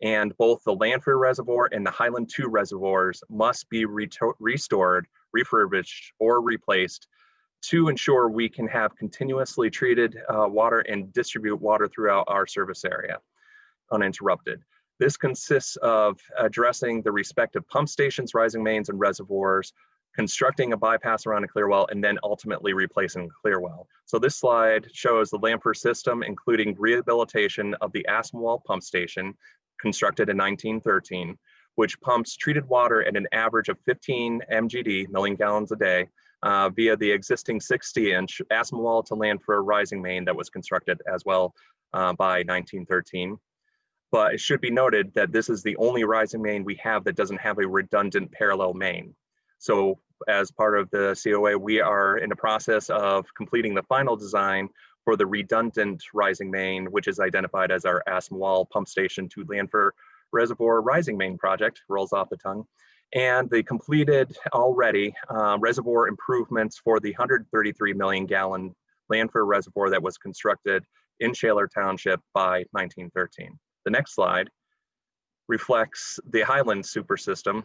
and both the landfill reservoir and the Highland 2 reservoirs must be restored, refurbished, or replaced to ensure we can have continuously treated water and distribute water throughout our service area uninterrupted. This consists of addressing the respective pump stations, rising mains, and reservoirs, constructing a bypass around a clearwell, and then ultimately replacing a clearwell. So this slide shows the landfill system, including rehabilitation of the Aspenwall pump station, constructed in 1913, which pumps treated water at an average of 15 MGD, million gallons a day, via the existing 60-inch Aspenwall to landfill rising main that was constructed as well by 1913. But it should be noted that this is the only rising main we have that doesn't have a redundant parallel main. So as part of the COA, we are in the process of completing the final design for the redundant rising main, which is identified as our Aspenwall pump station to landfill reservoir rising main project, rolls off the tongue, and the completed already reservoir improvements for the 133 million gallon landfill reservoir that was constructed in Shaler Township by 1913. The next slide reflects the Highland Super System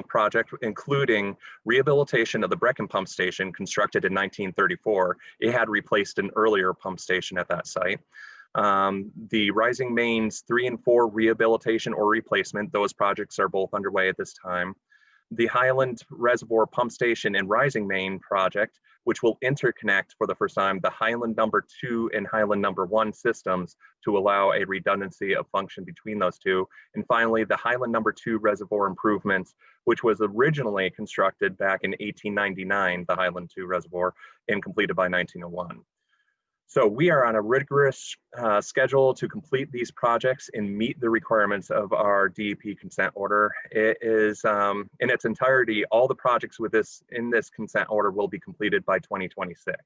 project, including rehabilitation of the Brecken pump station constructed in 1934. It had replaced an earlier pump station at that site. The rising mains 3 and 4 rehabilitation or replacement, those projects are both underway at this time. The Highland Reservoir pump station and rising main project, which will interconnect for the first time the Highland number 2 and Highland number 1 systems to allow a redundancy of function between those two. And finally, the Highland number 2 reservoir improvements, which was originally constructed back in 1899, the Highland 2 reservoir, and completed by 1901. So we are on a rigorous schedule to complete these projects and meet the requirements of our DEP consent order. It is in its entirety, all the projects with in this consent order will be completed by 2026.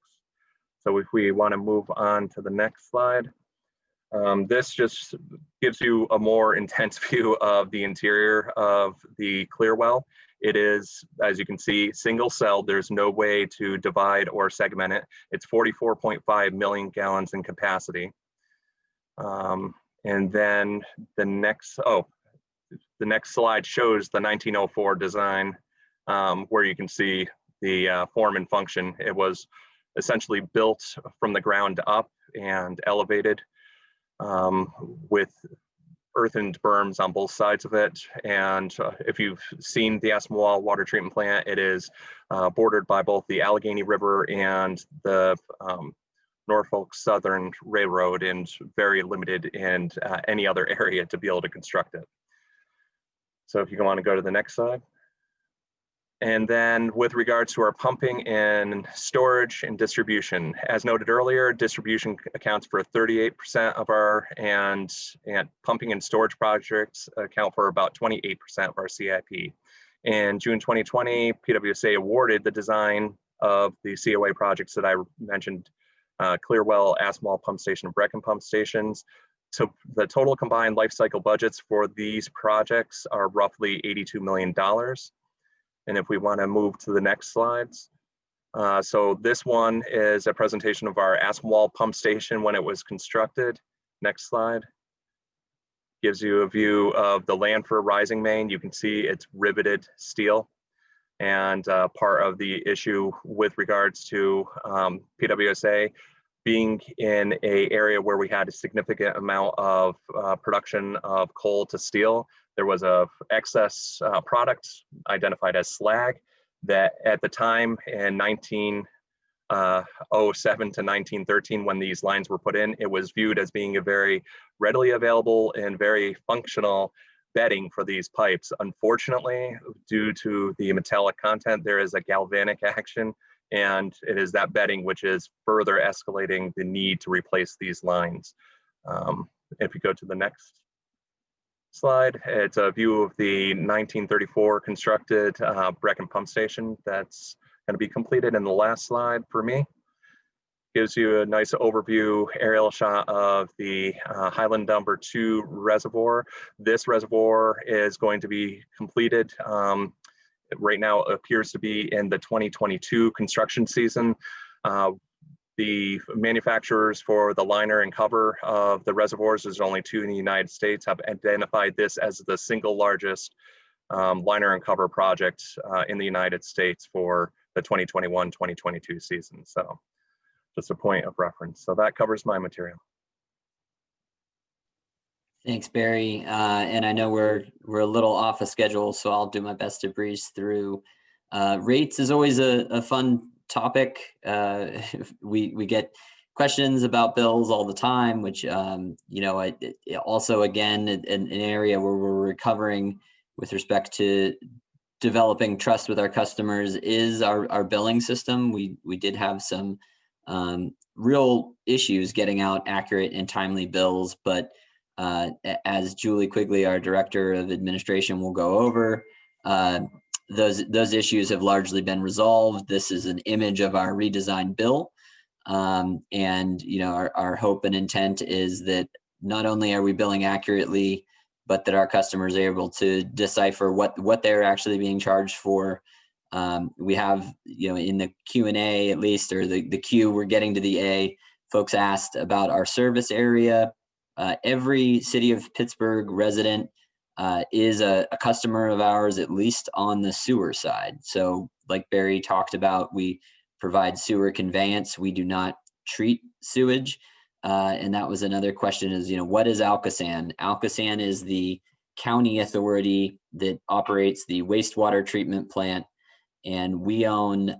So if we want to move on to the next slide, this just gives you a more intense view of the interior of the Clearwell. It is, as you can see, single cell. There's no way to divide or segment it. It's 44.5 million gallons in capacity. And then the next slide shows the 1904 design, where you can see the form and function. It was essentially built from the ground up and elevated with earthened berms on both sides of it. And if you've seen the Aspenwall water treatment plant, it is bordered by both the Allegheny River and the Norfolk Southern Railroad, and very limited in any other area to be able to construct it. So if you want to go to the next slide. And then with regards to our pumping and storage and distribution, as noted earlier, distribution accounts for 38% of our, and pumping and storage projects account for about 28% of our CIP. In June 2020, PWSA awarded the design of the COA projects that I mentioned, Clearwell, Aspenwall pump station, and Brecken pump stations. So the total combined life cycle budgets for these projects are roughly $82 million. And if we want to move to the next slides. So this one is a presentation of our Aspenwall pump station when it was constructed. Next slide. Gives you a view of the landfill rising main. You can see it's riveted steel. And part of the issue with regards to PWSA being in an area where we had a significant amount of production of coal to steel, there was a excess product identified as slag that at the time in 07 to 1913, when these lines were put in, it was viewed as being a very readily available and very functional bedding for these pipes. Unfortunately, due to the metallic content, there is a galvanic action, and it is that bedding which is further escalating the need to replace these lines. If you go to the next slide, it's a view of the 1934 constructed Brecken pump station that's going to be completed in the last slide for me. Gives you a nice overview aerial shot of the Highland Number 2 reservoir. This reservoir is going to be completed. Right now it appears to be in the 2022 construction season. The manufacturers for the liner and cover of the reservoirs, there's only 2 in the United States, have identified this as the single largest liner and cover project in the United States for the 2021-2022 season. So just a point of reference. So that covers my material. Thanks, Barry. And I know we're a little off of schedule, so I'll do my best to breeze through. Rates is always a fun topic. We get questions about bills all the time, which also again an area where we're recovering with respect to developing trust with our customers is our billing system. We did have some real issues getting out accurate and timely bills, but as Julie Quigley, our Director of Administration, will go over, those issues have largely been resolved. This is an image of our redesigned bill. And our hope and intent is that not only are we billing accurately, but that our customers are able to decipher what they're actually being charged for. We have, in the Q&A at least, or the Q, we're getting to the A, folks asked about our service area. Every City of Pittsburgh resident is a customer of ours, at least on the sewer side. So like Barry talked about, we provide sewer conveyance. We do not treat sewage. And that was another question is, what is Alcosan? Alcosan is the county authority that operates the wastewater treatment plant. And we own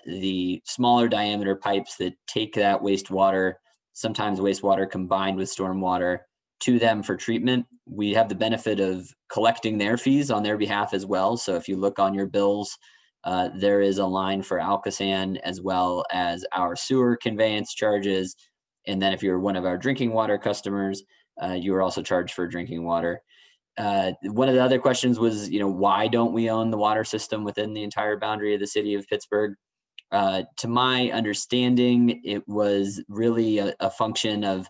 the smaller diameter pipes that take that wastewater, sometimes wastewater combined with stormwater, to them for treatment. We have the benefit of collecting their fees on their behalf as well. So if you look on your bills, there is a line for Alcosan as well as our sewer conveyance charges. And then if you're one of our drinking water customers, you are also charged for drinking water. One of the other questions was, why don't we own the water system within the entire boundary of the City of Pittsburgh? To my understanding, it was really a function of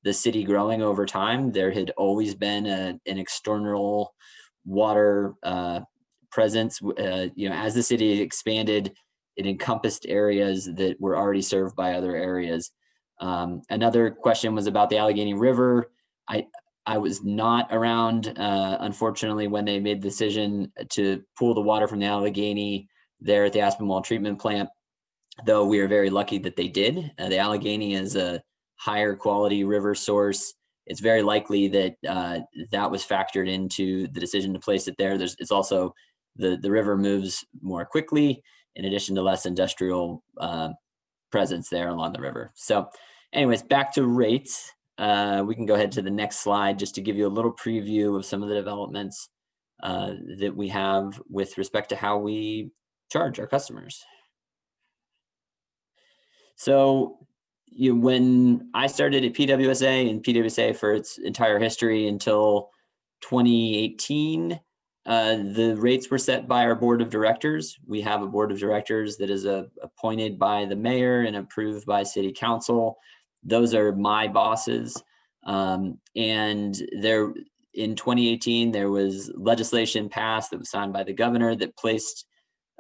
the city growing over time. There had always been an external water presence. As the city expanded, it encompassed areas that were already served by other areas. Another question was about the Allegheny River. I was not around, unfortunately, when they made the decision to pull the water from the Allegheny there at the Aspinwall treatment plant, though we are very lucky that they did. The Allegheny is a higher quality river source. It's very likely that that was factored into the decision to place it there. It's also, the river moves more quickly, in addition to less industrial presence there along the river. So anyways, back to rates. We can go ahead to the next slide just to give you a little preview of some of the developments that we have with respect to how we charge our customers. So when I started at PWSA, and PWSA for its entire history until 2018, the rates were set by our board of directors. We have a board of directors that is appointed by the mayor and approved by city council. Those are my bosses. And there, in 2018, there was legislation passed that was signed by the governor that placed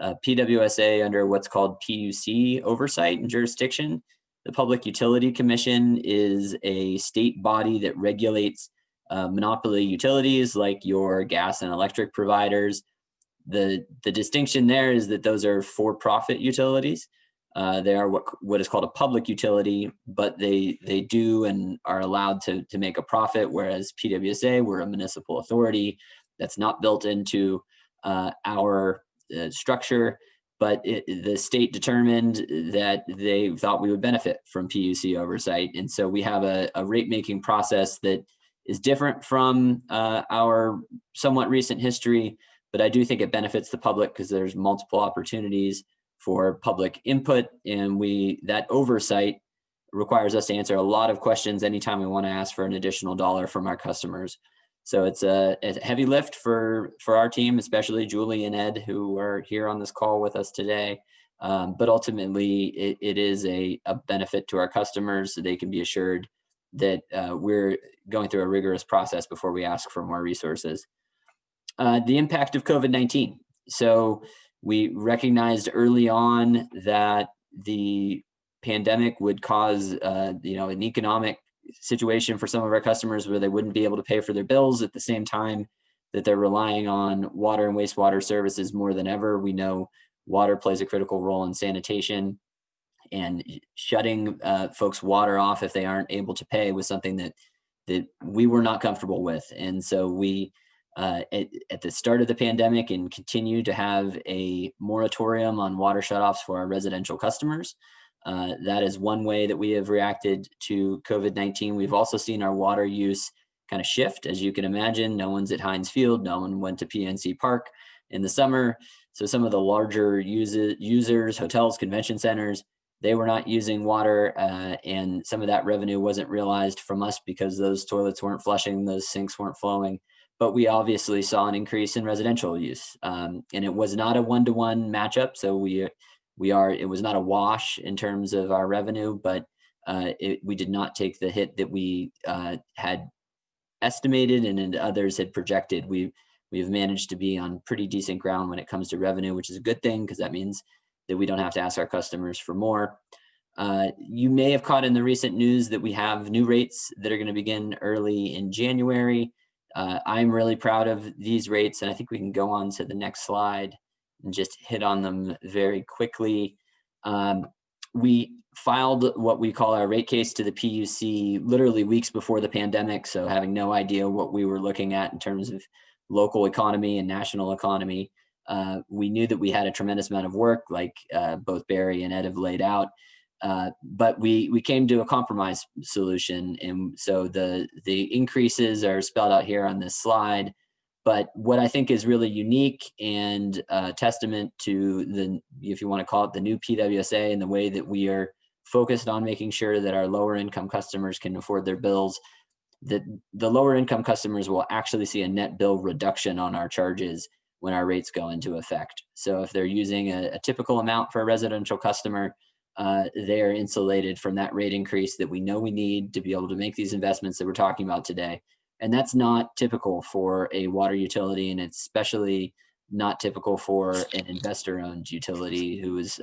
PWSA under what's called PUC oversight and jurisdiction. The Public Utility Commission is a state body that regulates monopoly utilities like your gas and electric providers. The distinction there is that those are for-profit utilities. They are what is called a public utility, but they do and are allowed to make a profit, whereas PWSA, we're a municipal authority. That's not built into our structure. but the state determined that they thought we would benefit from PUC oversight. And so we have a rate making process that is different from our somewhat recent history, but I do think it benefits the public because there's multiple opportunities for public input, and that oversight requires us to answer a lot of questions anytime we want to ask for an additional dollar from our customers. So it's a heavy lift for our team, especially Julie and Ed, who are here on this call with us today. But ultimately, it is a benefit to our customers, so they can be assured that we're going through a rigorous process before we ask for more resources. The impact of COVID-19. So we recognized early on that the pandemic would cause an economic situation for some of our customers where they wouldn't be able to pay for their bills at the same time that they're relying on water and wastewater services more than ever. We know water plays a critical role in sanitation, and shutting folks' water off if they aren't able to pay was something that we were not comfortable with. And so we, at the start of the pandemic, and continue to have a moratorium on water shutoffs for our residential customers. That is one way that we have reacted to COVID-19. We've also seen our water use kind of shift. As you can imagine, no one's at Heinz Field, no one went to PNC Park in the summer. So some of the larger users, hotels, convention centers, they were not using water, and some of that revenue wasn't realized from us because those toilets weren't flushing, those sinks weren't flowing. But we obviously saw an increase in residential use, and it was not a one-to-one matchup. So it was not a wash in terms of our revenue, but we did not take the hit that we had estimated and others had projected. We've managed to be on pretty decent ground when it comes to revenue, which is a good thing because that means that we don't have to ask our customers for more. You may have caught in the recent news that we have new rates that are going to begin early in January. I'm really proud of these rates, and I think we can go on to the next slide and just hit on them very quickly. We filed what we call our rate case to the PUC literally weeks before the pandemic, so having no idea what we were looking at in terms of local economy and national economy. We knew that we had a tremendous amount of work, like both Barry and Ed have laid out, but we came to a compromise solution, and so the increases are spelled out here on this slide. But what I think is really unique and testament to the, if you want to call it, the new PWSA and the way that we are focused on making sure that our lower income customers can afford their bills, that the lower income customers will actually see a net bill reduction on our charges when our rates go into effect. So if they're using a typical amount for a residential customer, they are insulated from that rate increase that we know we need to be able to make these investments that we're talking about today. And that's not typical for a water utility, and it's especially not typical for an investor-owned utility who is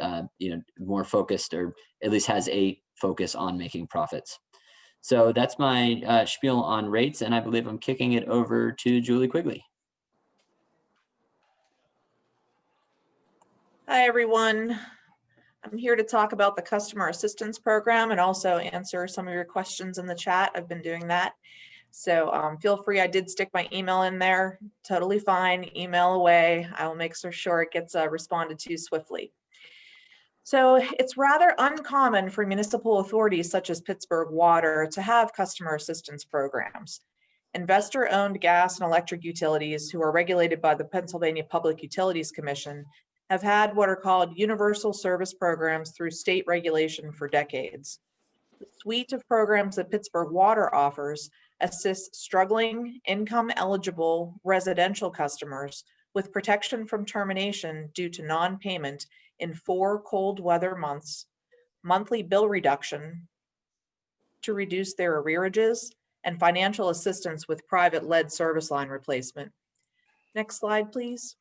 more focused, or at least has a focus on making profits. So that's my spiel on rates, and I believe I'm kicking it over to Julie Quigley. Hi, everyone. I'm here to talk about the customer assistance program and also answer some of your questions in the chat. I've been doing that. So feel free, I did stick my email in there, totally fine, email away. I will make sure it gets responded to swiftly. So it's rather uncommon for municipal authorities such as Pittsburgh Water to have customer assistance programs. Investor-owned gas and electric utilities who are regulated by the Pennsylvania Public Utilities Commission have had what are called universal service programs through state regulation for decades. The suite of programs that Pittsburgh Water offers assists struggling, income-eligible residential customers with protection from termination due to non-payment in 4 cold weather months, monthly bill reduction to reduce their arrearages, and financial assistance with private lead service line replacement. Next slide, please.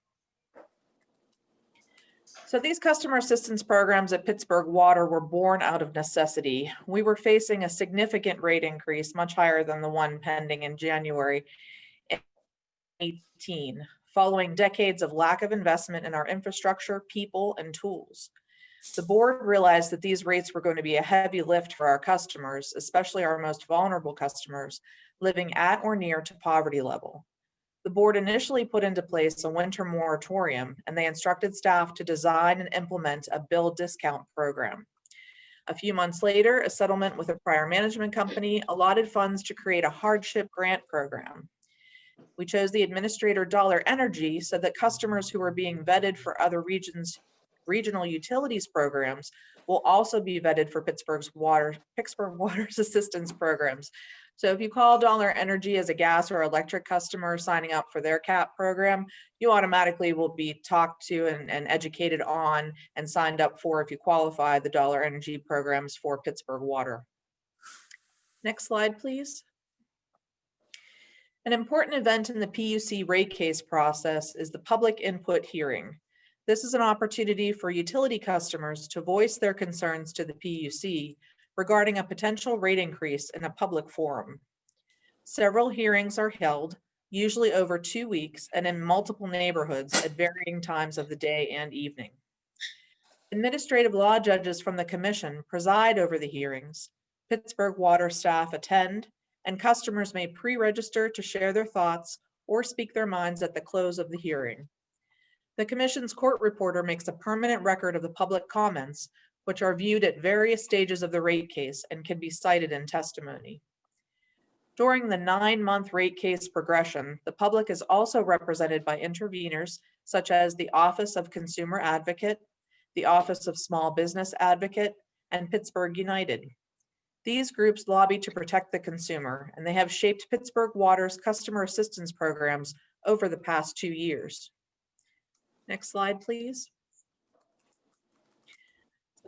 So these customer assistance programs at Pittsburgh Water were born out of necessity. We were facing a significant rate increase, much higher than the one pending in January 2018, following decades of lack of investment in our infrastructure, people, and tools. The board realized that these rates were going to be a heavy lift for our customers, especially our most vulnerable customers living at or near to poverty level. The board initially put into place a winter moratorium, and they instructed staff to design and implement a bill discount program. A few months later, a settlement with a prior management company allotted funds to create a hardship grant program. We chose the administrator Dollar Energy so that customers who are being vetted for other regional utilities programs will also be vetted for Pittsburgh Water's assistance programs. So if you call Dollar Energy as a gas or electric customer signing up for their CAP program, you automatically will be talked to and educated on and signed up for, if you qualify, the Dollar Energy programs for Pittsburgh Water. Next slide, please. An important event in the PUC rate case process is the public input hearing. This is an opportunity for utility customers to voice their concerns to the PUC regarding a potential rate increase in a public forum. Several hearings are held, usually over 2 weeks and in multiple neighborhoods at varying times of the day and evening. Administrative law judges from the commission preside over the hearings. Pittsburgh Water staff attend, and customers may pre-register to share their thoughts or speak their minds at the close of the hearing. The commission's court reporter makes a permanent record of the public comments, which are viewed at various stages of the rate case and can be cited in testimony. During the 9-month rate case progression, the public is also represented by interveners such as the Office of Consumer Advocate, the Office of Small Business Advocate, and Pittsburgh United. These groups lobby to protect the consumer, and they have shaped Pittsburgh Water's customer assistance programs over the past 2 years. Next slide, please.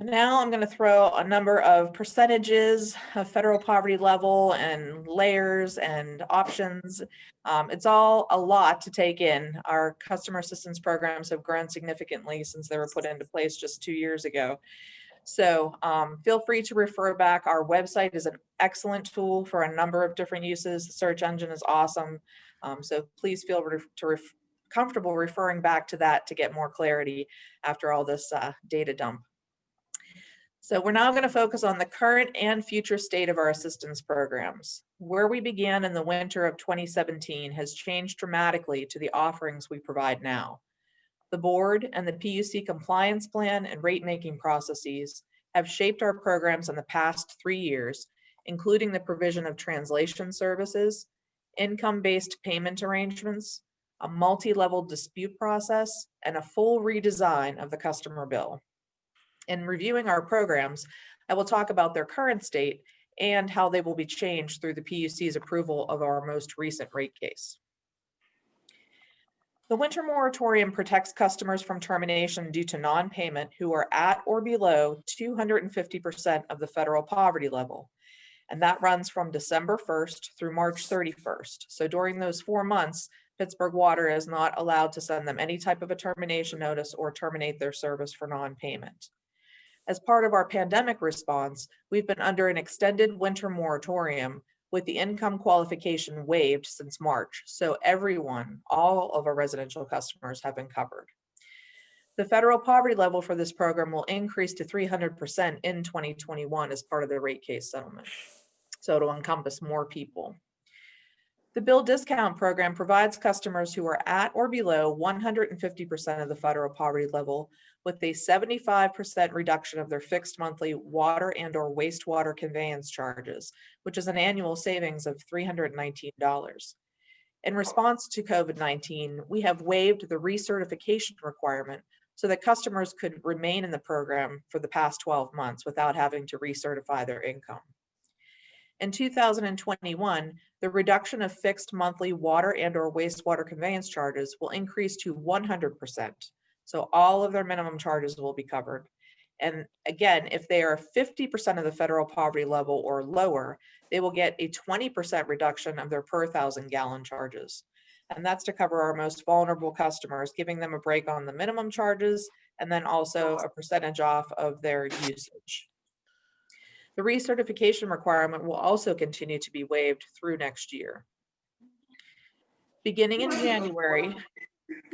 Now I'm going to throw a number of percentages of federal poverty level and layers and options. It's all a lot to take in. Our customer assistance programs have grown significantly since they were put into place just 2 years ago. So feel free to refer back. Our website is an excellent tool for a number of different uses. The search engine is awesome. So please feel comfortable referring back to that to get more clarity after all this data dump. So we're now going to focus on the current and future state of our assistance programs. Where we began in the winter of 2017 has changed dramatically to the offerings we provide now. The board and the PUC compliance plan and rate making processes have shaped our programs in the past 3 years, including the provision of translation services, income-based payment arrangements, a multi-level dispute process, and a full redesign of the customer bill. In reviewing our programs, I will talk about their current state and how they will be changed through the PUC's approval of our most recent rate case. The winter moratorium protects customers from termination due to non-payment who are at or below 250% of the federal poverty level. And that runs from December 1st through March 31st. So during those 4 months, Pittsburgh Water is not allowed to send them any type of a termination notice or terminate their service for non-payment. As part of our pandemic response, we've been under an extended winter moratorium with the income qualification waived since March. So everyone, all of our residential customers have been covered. The federal poverty level for this program will increase to 300% in 2021 as part of the rate case settlement. So it'll encompass more people. The bill discount program provides customers who are at or below 150% of the federal poverty level with a 75% reduction of their fixed monthly water and or wastewater conveyance charges, which is an annual savings of $319. In response to COVID-19, we have waived the recertification requirement so that customers could remain in the program for the past 12 months without having to recertify their income. In 2021, the reduction of fixed monthly water and or wastewater conveyance charges will increase to 100%. So all of their minimum charges will be covered. And again, if they are 50% of the federal poverty level or lower, they will get a 20% reduction of their per 1,000 gallon charges. And that's to cover our most vulnerable customers, giving them a break on the minimum charges and then also a percentage off of their usage. The recertification requirement will also continue to be waived through next year. Beginning in January,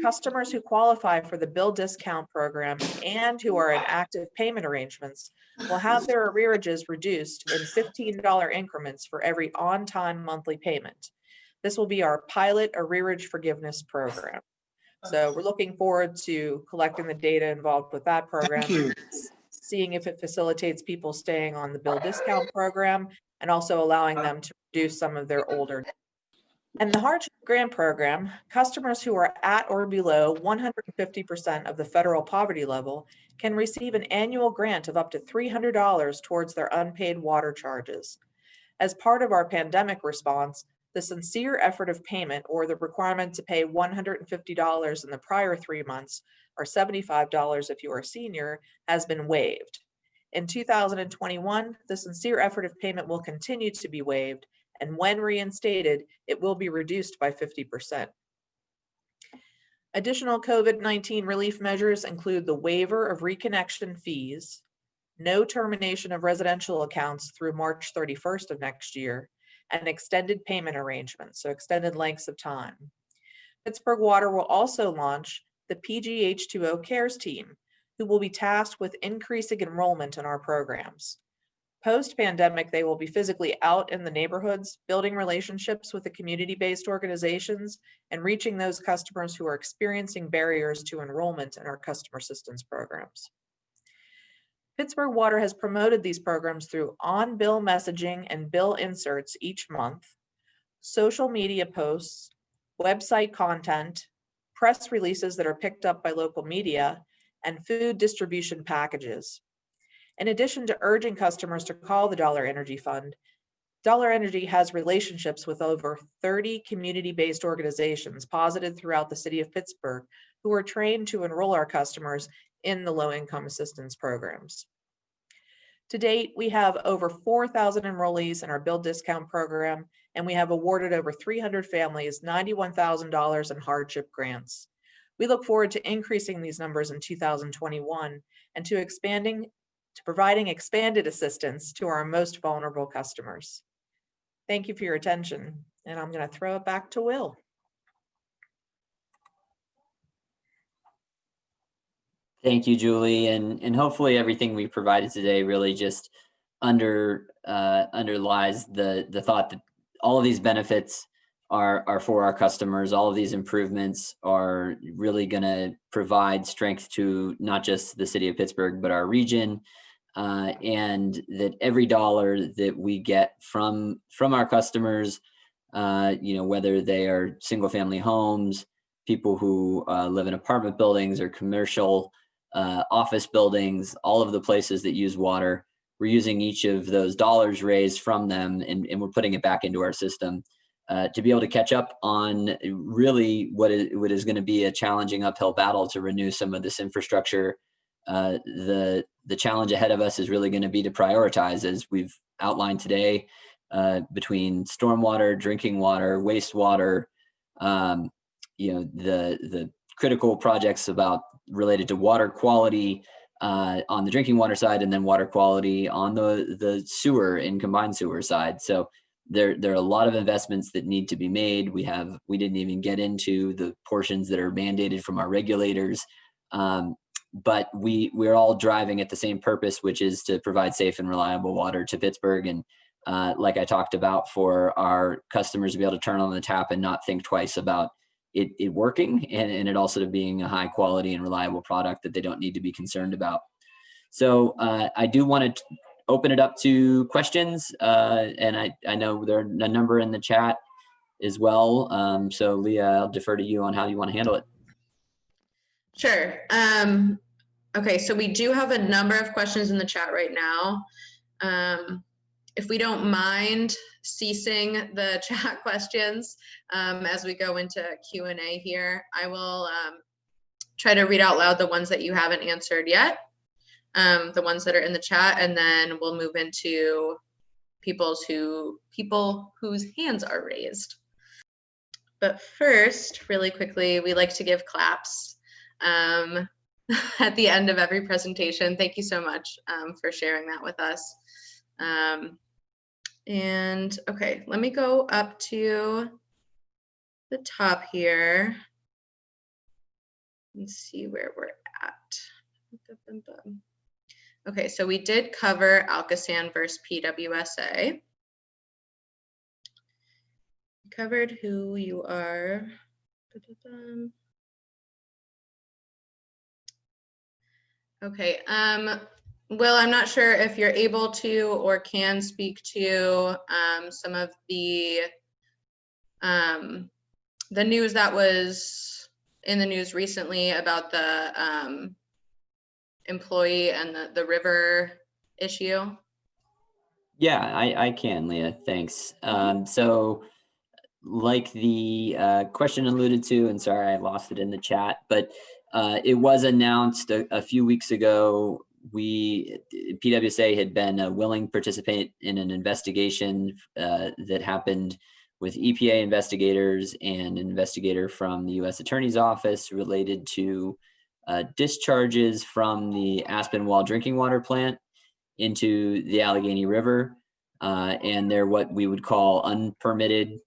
customers who qualify for the bill discount program and who are in active payment arrangements will have their arrearages reduced in $15 increments for every on-time monthly payment. This will be our pilot arrearage forgiveness program. So we're looking forward to collecting the data involved with that program, seeing if it facilitates people staying on the bill discount program, and also allowing them to reduce some of their older. And the hardship grant program, customers who are at or below 150% of the federal poverty level can receive an annual grant of up to $300 towards their unpaid water charges. As part of our pandemic response, the sincere effort of payment, or the requirement to pay $150 in the prior 3 months or $75 if you are a senior, has been waived. In 2021, the sincere effort of payment will continue to be waived, and when reinstated, it will be reduced by 50%. Additional COVID-19 relief measures include the waiver of reconnection fees, no termination of residential accounts through March 31st of next year, and extended payment arrangements, so extended lengths of time. Pittsburgh Water will also launch the PGH2O Cares team, who will be tasked with increasing enrollment in our programs. Post-pandemic, they will be physically out in the neighborhoods, building relationships with the community-based organizations, and reaching those customers who are experiencing barriers to enrollment in our customer assistance programs. Pittsburgh Water has promoted these programs through on-bill messaging and bill inserts each month, social media posts, website content, press releases that are picked up by local media, and food distribution packages. In addition to urging customers to call the Dollar Energy Fund, Dollar Energy has relationships with over 30 community-based organizations posited throughout the city of Pittsburgh who are trained to enroll our customers in the low-income assistance programs. To date, we have over 4,000 enrollees in our bill discount program, and we have awarded over 300 families $91,000 in hardship grants. We look forward to increasing these numbers in 2021 and to providing expanded assistance to our most vulnerable customers. Thank you for your attention, and I'm going to throw it back to Will. Thank you, Julie, and hopefully everything we provided today really just underlies the thought that all of these benefits are for our customers. All of these improvements are really going to provide strength to not just the city of Pittsburgh, but our region. And that every dollar that we get from our customers, whether they are single family homes, people who live in apartment buildings or commercial office buildings, all of the places that use water, we're using each of those dollars raised from them and we're putting it back into our system to be able to catch up on really what is going to be a challenging uphill battle to renew some of this infrastructure. The challenge ahead of us is really going to be to prioritize, as we've outlined today, between stormwater, drinking water, wastewater, the critical projects related to water quality on the drinking water side, and then water quality on the sewer and combined sewer side. So there are a lot of investments that need to be made. We didn't even get into the portions that are mandated from our regulators. But we're all driving at the same purpose, which is to provide safe and reliable water to Pittsburgh. And like I talked about, for our customers to be able to turn on the tap and not think twice about it working, and it also being a high quality and reliable product that they don't need to be concerned about. So I do want to open it up to questions. And I know there are a number in the chat as well. So Leah, I'll defer to you on how you want to handle it. Sure. Okay, so we do have a number of questions in the chat right now. If we don't mind ceasing the chat questions as we go into Q&A here, I will try to read out loud the ones that you haven't answered yet, the ones that are in the chat, and then we'll move into people whose hands are raised. But first, really quickly, we like to give claps at the end of every presentation. Thank you so much for sharing that with us. And okay, let me go up to the top here and see where we're at. Okay, so we did cover Alcosan versus PWSA. Covered who you are. Okay, Will, I'm not sure if you're able to or can speak to some of the news that was in the news recently about the employee and the river issue. Yeah, I can, Leah, thanks. So like the question alluded to, and sorry, I lost it in the chat, but it was announced a few weeks ago, PWSA had been a willing participant in an investigation that happened with EPA investigators and an investigator from the U.S. Attorney's Office related to discharges from the Aspinwall drinking water plant into the Allegheny River. And they're what we would call unpermitted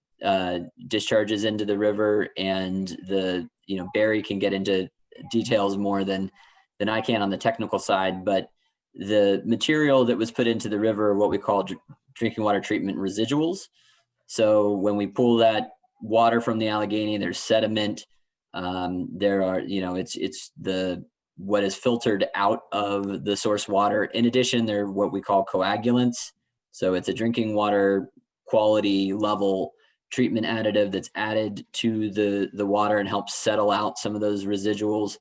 discharges into the river. And Barry can get into details more than I can on the technical side, but the material that was put into the river, what we call drinking water treatment residuals. So when we pull that water from the Allegheny, there's sediment. There are, it's what is filtered out of the source water. In addition, they're what we call coagulants. So it's a drinking water quality level treatment additive that's added to the water and helps settle out some of those residuals.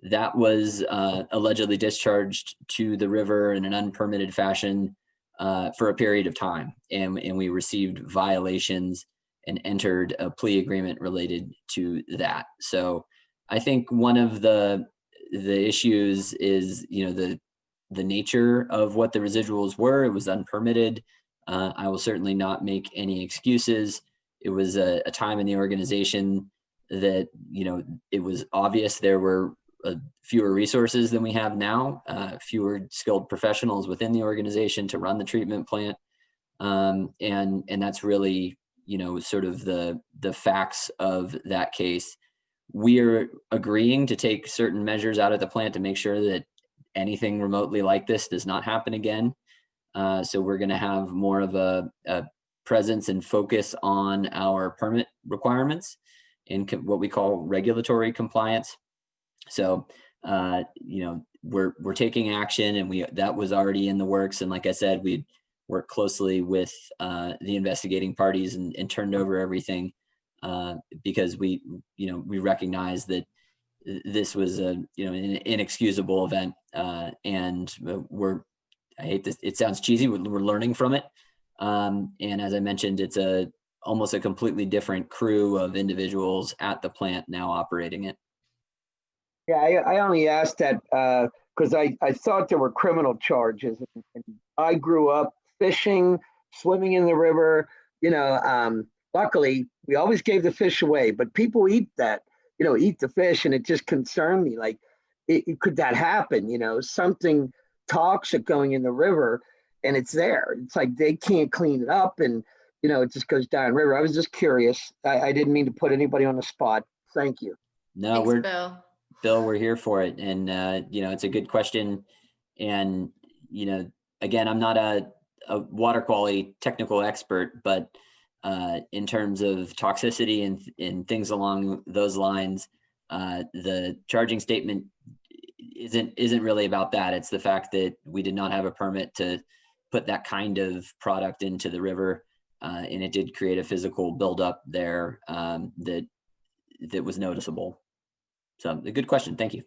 That was allegedly discharged to the river in an unpermitted fashion for a period of time. And we received violations and entered a plea agreement related to that. So I think one of the issues is, the nature of what the residuals were. It was unpermitted. I will certainly not make any excuses. It was a time in the organization that, it was obvious there were fewer resources than we have now, fewer skilled professionals within the organization to run the treatment plant. And that's really, sort of the facts of that case. We are agreeing to take certain measures out of the plant to make sure that anything remotely like this does not happen again. So we're going to have more of a presence and focus on our permit requirements and what we call regulatory compliance. So, we're taking action, and that was already in the works. And like I said, we worked closely with the investigating parties and turned over everything because we recognize that this was an inexcusable event, and I hate this, it sounds cheesy, we're learning from it. And as I mentioned, it's almost a completely different crew of individuals at the plant now operating it. Yeah, I only asked that because I thought there were criminal charges. And I grew up fishing, swimming in the river. Luckily, we always gave the fish away, but people eat that, eat the fish, and it just concerned me. Like, could that happen? Something toxic going in the river, and it's there. It's like they can't clean it up, and it just goes down river. I was just curious. I didn't mean to put anybody on the spot. Thank you. No, Thanks, Bill, we're here for it. And, it's a good question. And, again, I'm not a water quality technical expert, but in terms of toxicity and things along those lines, the charging statement isn't really about that. It's the fact that we did not have a permit to put that kind of product into the river. And it did create a physical buildup there that was noticeable. So a good question. Thank you.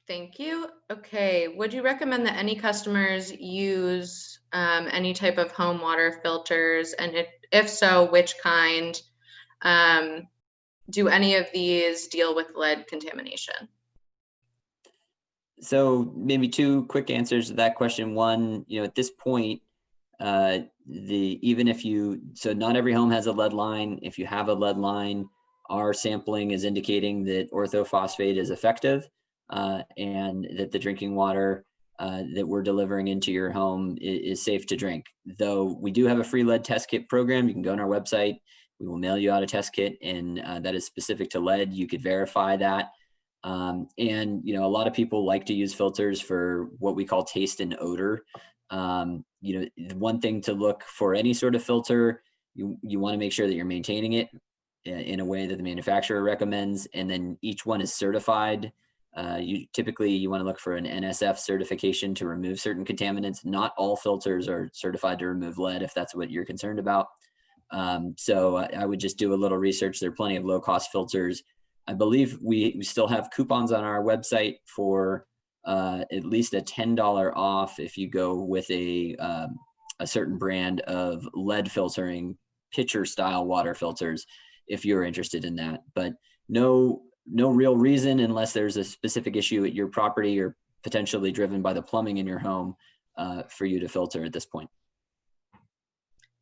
Thank you. Okay. Would you recommend that any customers use any type of home water filters? And if so, which kind? Do any of these deal with lead contamination? So maybe two quick answers to that question. One, at this point, so not every home has a lead line. If you have a lead line, our sampling is indicating that orthophosphate is effective and that the drinking water that we're delivering into your home is safe to drink. Though we do have a free lead test kit program. You can go on our website. We will mail you out a test kit, and that is specific to lead. You could verify that. And, a lot of people like to use filters for what we call taste and odor. The one thing to look for any sort of filter, you want to make sure that you're maintaining it in a way that the manufacturer recommends, and then each one is certified. You want to look for an NSF certification to remove certain contaminants. Not all filters are certified to remove lead, if that's what you're concerned about. So I would just do a little research. There are plenty of low-cost filters. I believe we still have coupons on our website for at least a $10 off if you go with a certain brand of lead filtering pitcher style water filters, if you're interested in that. But no real reason, unless there's a specific issue at your property or potentially driven by the plumbing in your home, for you to filter at this point.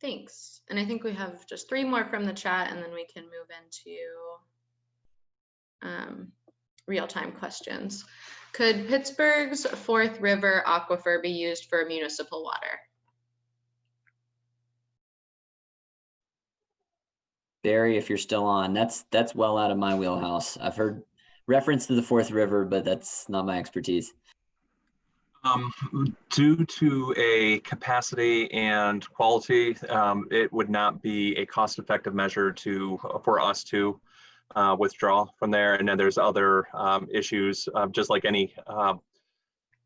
Thanks. And I think we have just 3 more from the chat, and then we can move into real-time questions. Could Pittsburgh's Fourth River aquifer be used for municipal water? Barry, if you're still on, that's well out of my wheelhouse. I've heard reference to the Fourth River, but that's not my expertise. Due to a capacity and quality, it would not be a cost-effective measure for us to withdraw from there. And then there's other issues, just like any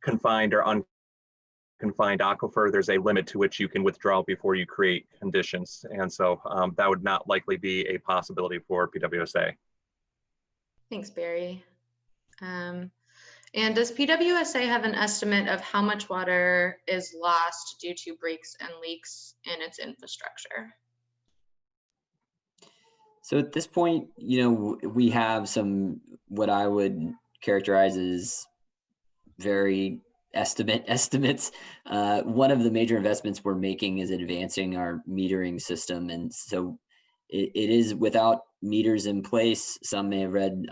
confined or unconfined aquifer, there's a limit to which you can withdraw before you create conditions. And so that would not likely be a possibility for PWSA. Thanks, Barry. And does PWSA have an estimate of how much water is lost due to breaks and leaks in its infrastructure? So at this point, we have some, what I would characterize as very estimates. One of the major investments we're making is advancing our metering system. And so it is without meters in place. Some may have read,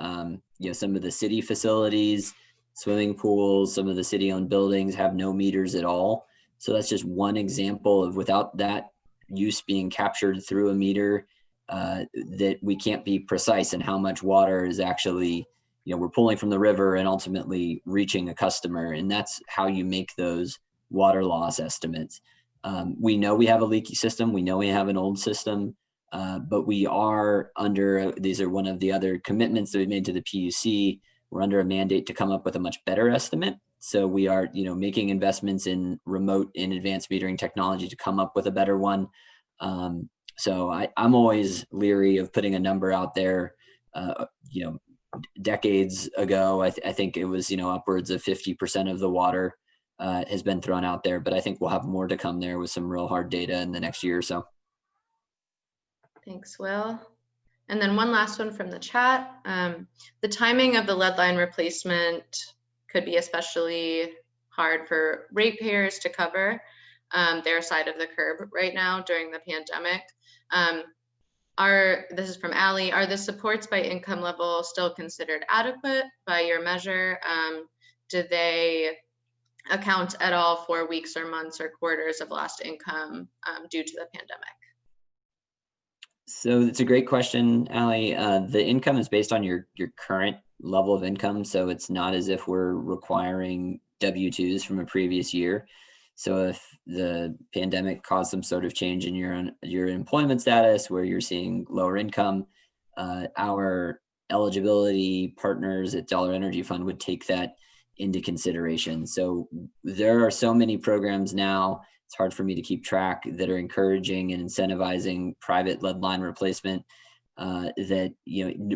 some of the city facilities, swimming pools, some of the city-owned buildings have no meters at all. So that's just one example of, without that use being captured through a meter, that we can't be precise in how much water is actually, we're pulling from the river and ultimately reaching a customer. And that's how you make those water loss estimates. We know we have a leaky system. We know we have an old system, but we are under, these are one of the other commitments that we made to the PUC. We're under a mandate to come up with a much better estimate. So we are, making investments in remote and advanced metering technology to come up with a better one. So I'm always leery of putting a number out there. Decades ago, I think it was, upwards of 50% of the water has been thrown out there. But I think we'll have more to come there with some real hard data in the next year or so. Thanks, Will. And then one last one from the chat. The timing of the lead line replacement could be especially hard for ratepayers to cover their side of the curb right now during the pandemic. This is from Allie, are the supports by income level still considered adequate by your measure? Do they account at all for weeks or months or quarters of lost income due to the pandemic? So it's a great question, Allie. The income is based on your current level of income. So it's not as if we're requiring W-2s from a previous year. So if the pandemic caused some sort of change in your employment status where you're seeing lower income, our eligibility partners at Dollar Energy Fund would take that into consideration. So there are so many programs now, it's hard for me to keep track, that are encouraging and incentivizing private lead line replacement, that,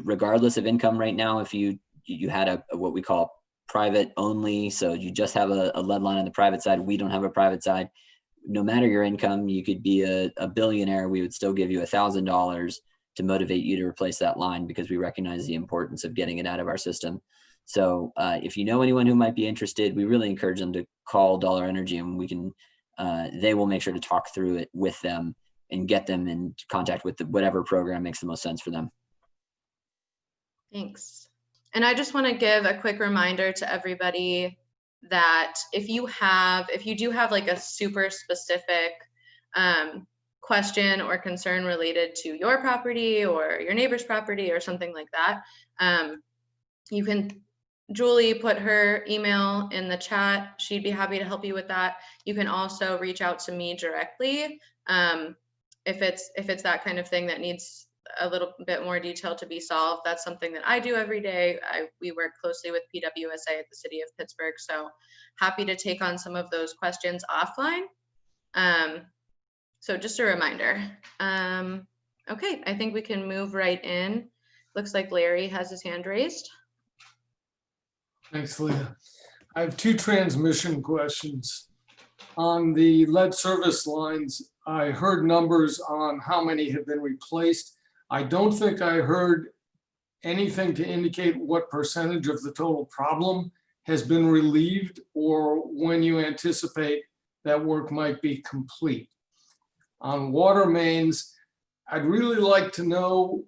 regardless of income right now, if you had what we call private only, so you just have a lead line on the private side, we don't have a private side, no matter your income, you could be a billionaire, we would still give you $1,000 to motivate you to replace that line, because we recognize the importance of getting it out of our system. So if you know anyone who might be interested, we really encourage them to call Dollar Energy, and we can, they will make sure to talk through it with them and get them in contact with whatever program makes the most sense for them. Thanks. And I just want to give a quick reminder to everybody that if you do have like a super specific question or concern related to your property or your neighbor's property or something like that, you can, Julie put her email in the chat. She'd be happy to help you with that. You can also reach out to me directly. if it's that kind of thing that needs a little bit more detail to be solved, that's something that I do every day. We work closely with PWSA at the City of Pittsburgh, so happy to take on some of those questions offline. So just a reminder. Okay, I think we can move right in. Looks like Larry has his hand raised. Thanks, Leah. I have two transmission questions. On the lead service lines, I heard numbers on how many have been replaced. I don't think I heard anything to indicate what percentage of the total problem has been relieved or when you anticipate that work might be complete. On water mains, I'd really like to know,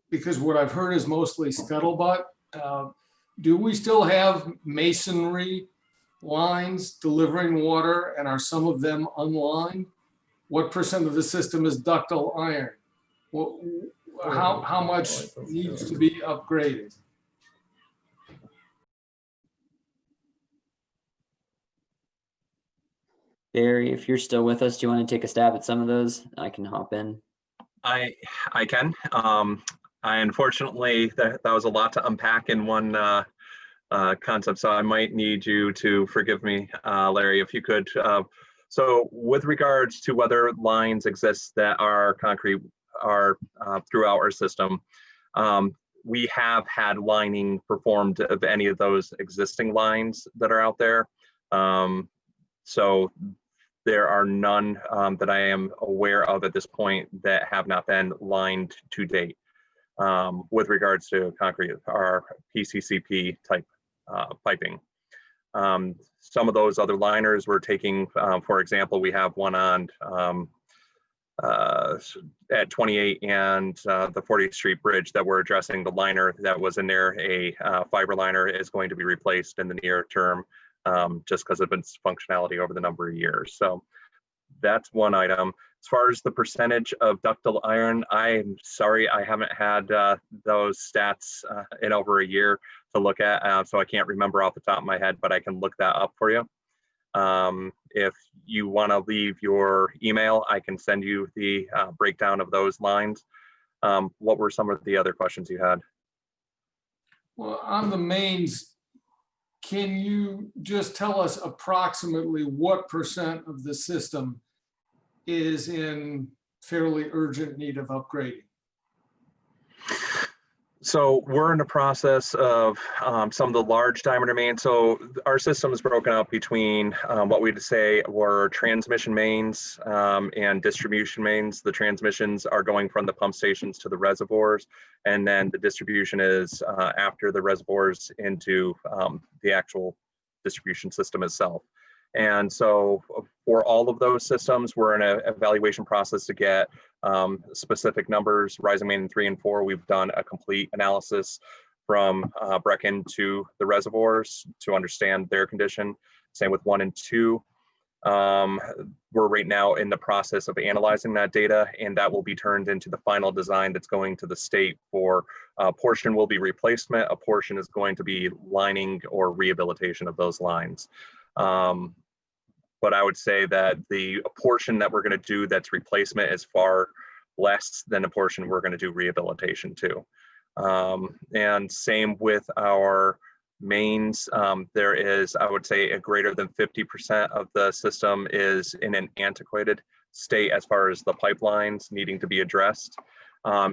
because what I've heard is mostly scuttlebutt, do we still have masonry lines delivering water, and are some of them unlined? What percent of the system is ductile iron? How much needs to be upgraded? Barry, if you're still with us, do you want to take a stab at some of those? I can hop in. I can. I unfortunately, that was a lot to unpack in one concept, so I might need you to forgive me, Larry, if you could. So with regards to whether lines exist that are concrete are throughout our system, we have had lining performed of any of those existing lines that are out there. So there are none that I am aware of at this point that have not been lined to date with regards to concrete or PCCP type piping. Some of those other liners we're taking, for example, we have one on at 28 and the 40th Street Bridge that we're addressing. The liner that was in there, a fiber liner, is going to be replaced in the near term just because of its functionality over the number of years. So that's one item. As far as the percentage of ductile iron, I'm sorry, I haven't had those stats in over a year to look at, so I can't remember off the top of my head, but I can look that up for you. If you want to leave your email, I can send you the breakdown of those lines. What were some of the other questions you had? Well, on the mains, can you just tell us approximately what percent of the system is in fairly urgent need of upgrading? So we're in the process of some of the large diameter mains. So our system is broken up between what we'd say were transmission mains and distribution mains. The transmissions are going from the pump stations to the reservoirs, and then the distribution is after the reservoirs into the actual distribution system itself. And so for all of those systems, we're in an evaluation process to get specific numbers. Rising main 3 and 4, we've done a complete analysis from Brecken to the reservoirs to understand their condition. Same with 1 and 2. We're right now in the process of analyzing that data, and that will be turned into the final design that's going to the state for a portion will be replacement, a portion is going to be lining or rehabilitation of those lines. But I would say that the portion that we're going to do that's replacement is far less than a portion we're going to do rehabilitation to. And same with our mains. There is, I would say, a greater than 50% of the system is in an antiquated state as far as the pipelines needing to be addressed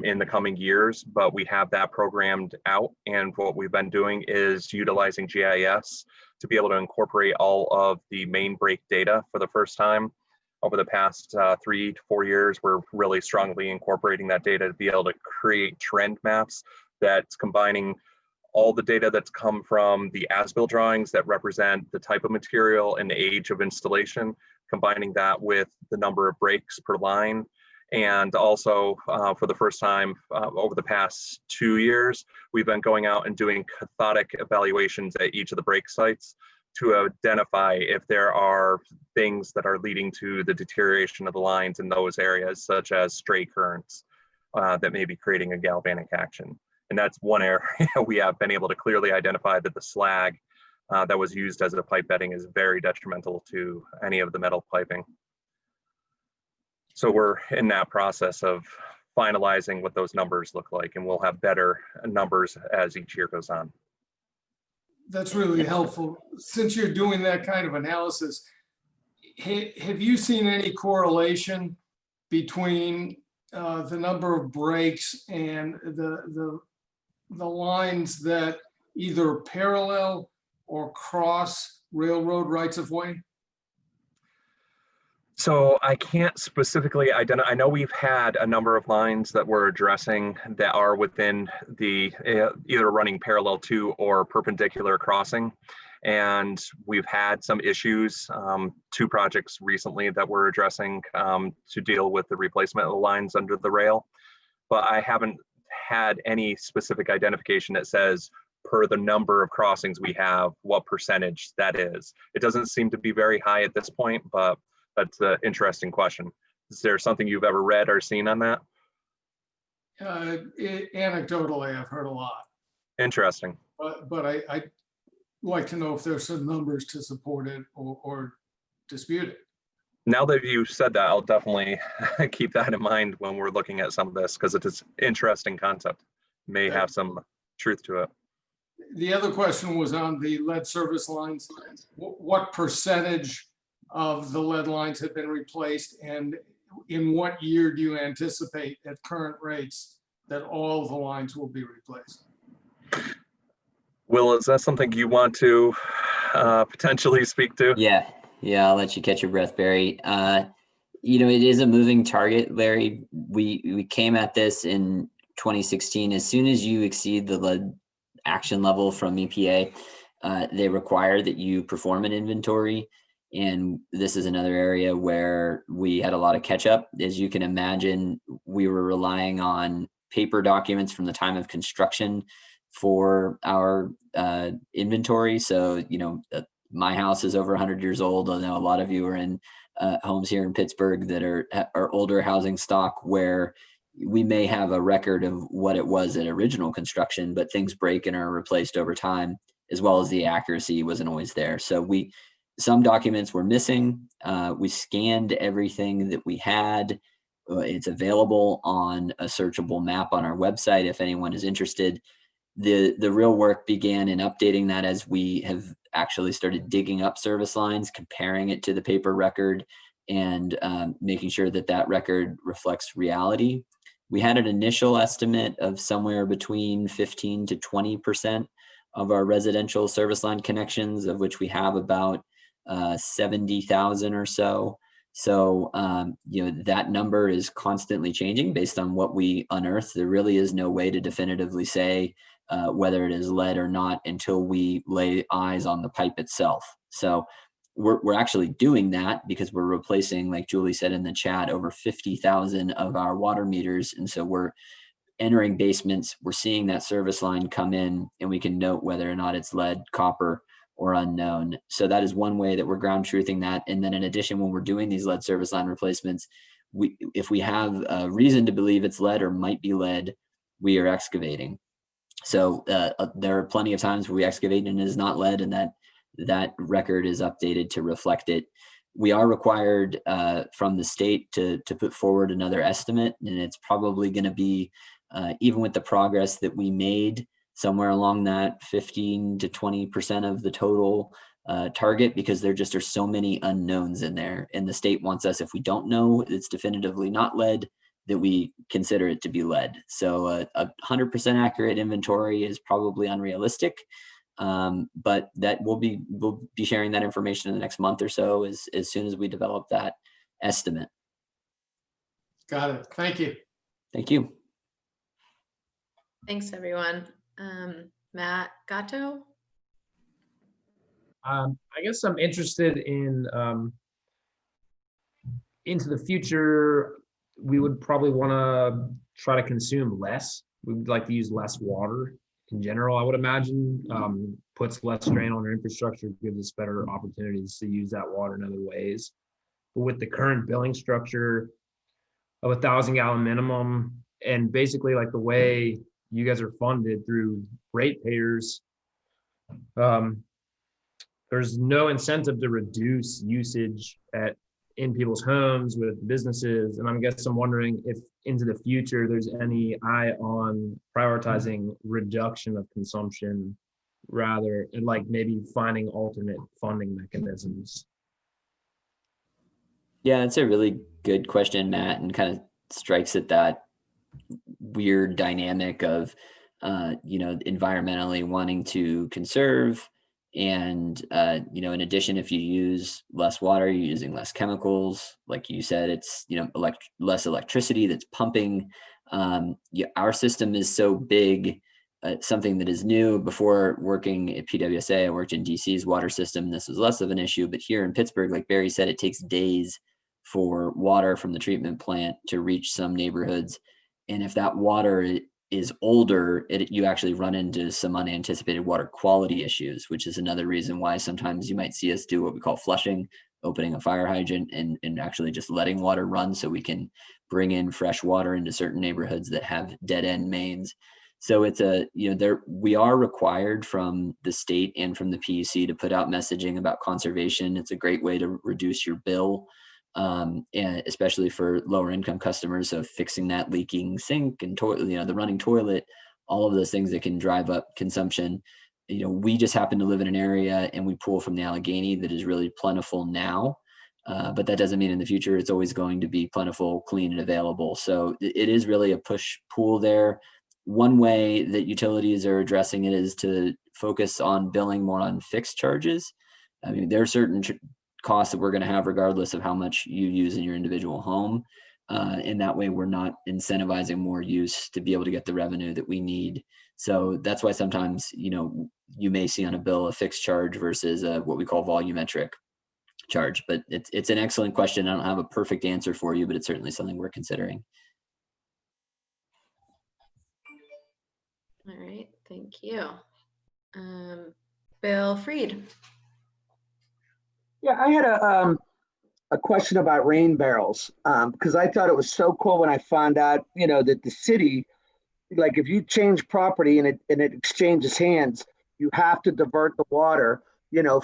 in the coming years, but we have that programmed out. And what we've been doing is utilizing GIS to be able to incorporate all of the main break data for the first time. Over the past 3 to 4 years, we're really strongly incorporating that data to be able to create trend maps that's combining all the data that's come from the as-built drawings that represent the type of material and the age of installation, combining that with the number of breaks per line. And also for the first time over the past 2 years, we've been going out and doing cathodic evaluations at each of the break sites to identify if there are things that are leading to the deterioration of the lines in those areas, such as stray currents that may be creating a galvanic action. And that's one area we have been able to clearly identify that the slag that was used as a pipe bedding is very detrimental to any of the metal piping. So we're in that process of finalizing what those numbers look like, and we'll have better numbers as each year goes on. That's really helpful. Since you're doing that kind of analysis, have you seen any correlation between the number of breaks and the lines that either parallel or cross railroad rights of way? So I can't specifically identify. I know we've had a number of lines that we're addressing that are within the either running parallel to or perpendicular crossing. And we've had some issues, 2 projects recently that we're addressing to deal with the replacement of the lines under the rail. But I haven't had any specific identification that says per the number of crossings we have, what percentage that is. It doesn't seem to be very high at this point, but that's an interesting question. Is there something you've ever read or seen on that? Anecdotally, I've heard a lot. Interesting. But I'd like to know if there's some numbers to support it or dispute it. Now that you said that, I'll definitely keep that in mind when we're looking at some of this, because it's an interesting concept. May have some truth to it. The other question was on the lead service lines. What percentage of the lead lines have been replaced, and in what year do you anticipate at current rates that all the lines will be replaced? Will, is that something you want to potentially speak to? Yeah, I'll let you catch your breath, Barry. You know, it is a moving target, Larry. We came at this in 2016. As soon as you exceed the lead action level from EPA, they require that you perform an inventory. And this is another area where we had a lot of catch up. As you can imagine, we were relying on paper documents from the time of construction for our inventory. So, you know, my house is over 100 years old. I know a lot of you are in homes here in Pittsburgh that are older housing stock, where we may have a record of what it was at original construction, but things break and are replaced over time, as well as the accuracy wasn't always there. So some documents were missing. We scanned everything that we had. It's available on a searchable map on our website if anyone is interested. The real work began in updating that as we have actually started digging up service lines, comparing it to the paper record, and making sure that that record reflects reality. We had an initial estimate of somewhere between 15 to 20% of our residential service line connections, of which we have about 70,000 or so. So, you know, that number is constantly changing based on what we unearth. There really is no way to definitively say whether it is lead or not until we lay eyes on the pipe itself. So we're actually doing that because we're replacing, like Julie said in the chat, over 50,000 of our water meters. And so we're entering basements, we're seeing that service line come in, and we can note whether or not it's lead, copper, or unknown. So that is one way that we're ground truthing that. And then in addition, when we're doing these lead service line replacements, if we have a reason to believe it's lead or might be lead, we are excavating. So there are plenty of times where we excavate and it is not lead, and that record is updated to reflect it. We are required from the state to put forward another estimate, and it's probably going to be, even with the progress that we made, somewhere along that 15 to 20% of the total target, because there just are so many unknowns in there. And the state wants us, if we don't know it's definitively not lead, that we consider it to be lead. So a 100% accurate inventory is probably unrealistic, but that we'll be sharing that information in the next month or so as soon as we develop that estimate. Got it. Thank you. Thank you. Thanks, everyone. Matt Gatto? I guess I'm interested in into the future. We would probably want to try to consume less. We'd like to use less water in general, I would imagine. Puts less strain on our infrastructure, gives us better opportunities to use that water in other ways. But with the current billing structure of 1,000 gallon minimum, and basically like the way you guys are funded through ratepayers, there's no incentive to reduce usage at in people's homes, with businesses. And I'm wondering if into the future, there's any eye on prioritizing reduction of consumption rather, and like maybe finding alternate funding mechanisms. Yeah, it's a really good question, Matt, and kind of strikes at that weird dynamic of, environmentally wanting to conserve. And, in addition, if you use less water, you're using less chemicals. Like you said, it's, less electricity that's pumping. Our system is so big. Something that is new. Before working at PWSA, I worked in DC's water system. This was less of an issue, but here in Pittsburgh, like Barry said, it takes days for water from the treatment plant to reach some neighborhoods. And if that water is older, you actually run into some unanticipated water quality issues, which is another reason why sometimes you might see us do what we call flushing, opening a fire hydrant and actually just letting water run so we can bring in fresh water into certain neighborhoods that have dead end mains. So it's we are required from the state and from the PUC to put out messaging about conservation. It's a great way to reduce your bill, and especially for lower income customers. So fixing that leaking sink and toilet, the running toilet, all of those things that can drive up consumption. We just happen to live in an area and we pull from the Allegheny that is really plentiful now. But that doesn't mean in the future it's always going to be plentiful, clean, and available. So it is really a push-pull there. One way that utilities are addressing it is to focus on billing more on fixed charges. I mean, there are certain costs that we're going to have regardless of how much you use in your individual home. And that way we're not incentivizing more use to be able to get the revenue that we need. So that's why sometimes, you may see on a bill a fixed charge versus what we call volumetric charge. But it's an excellent question. I don't have a perfect answer for you, but it's certainly something we're considering. All right, thank you. Bill Freed. Yeah, I had a question about rain barrels because I thought it was so cool when I found out, that the city, like if you change property and it exchanges hands, you have to divert the water,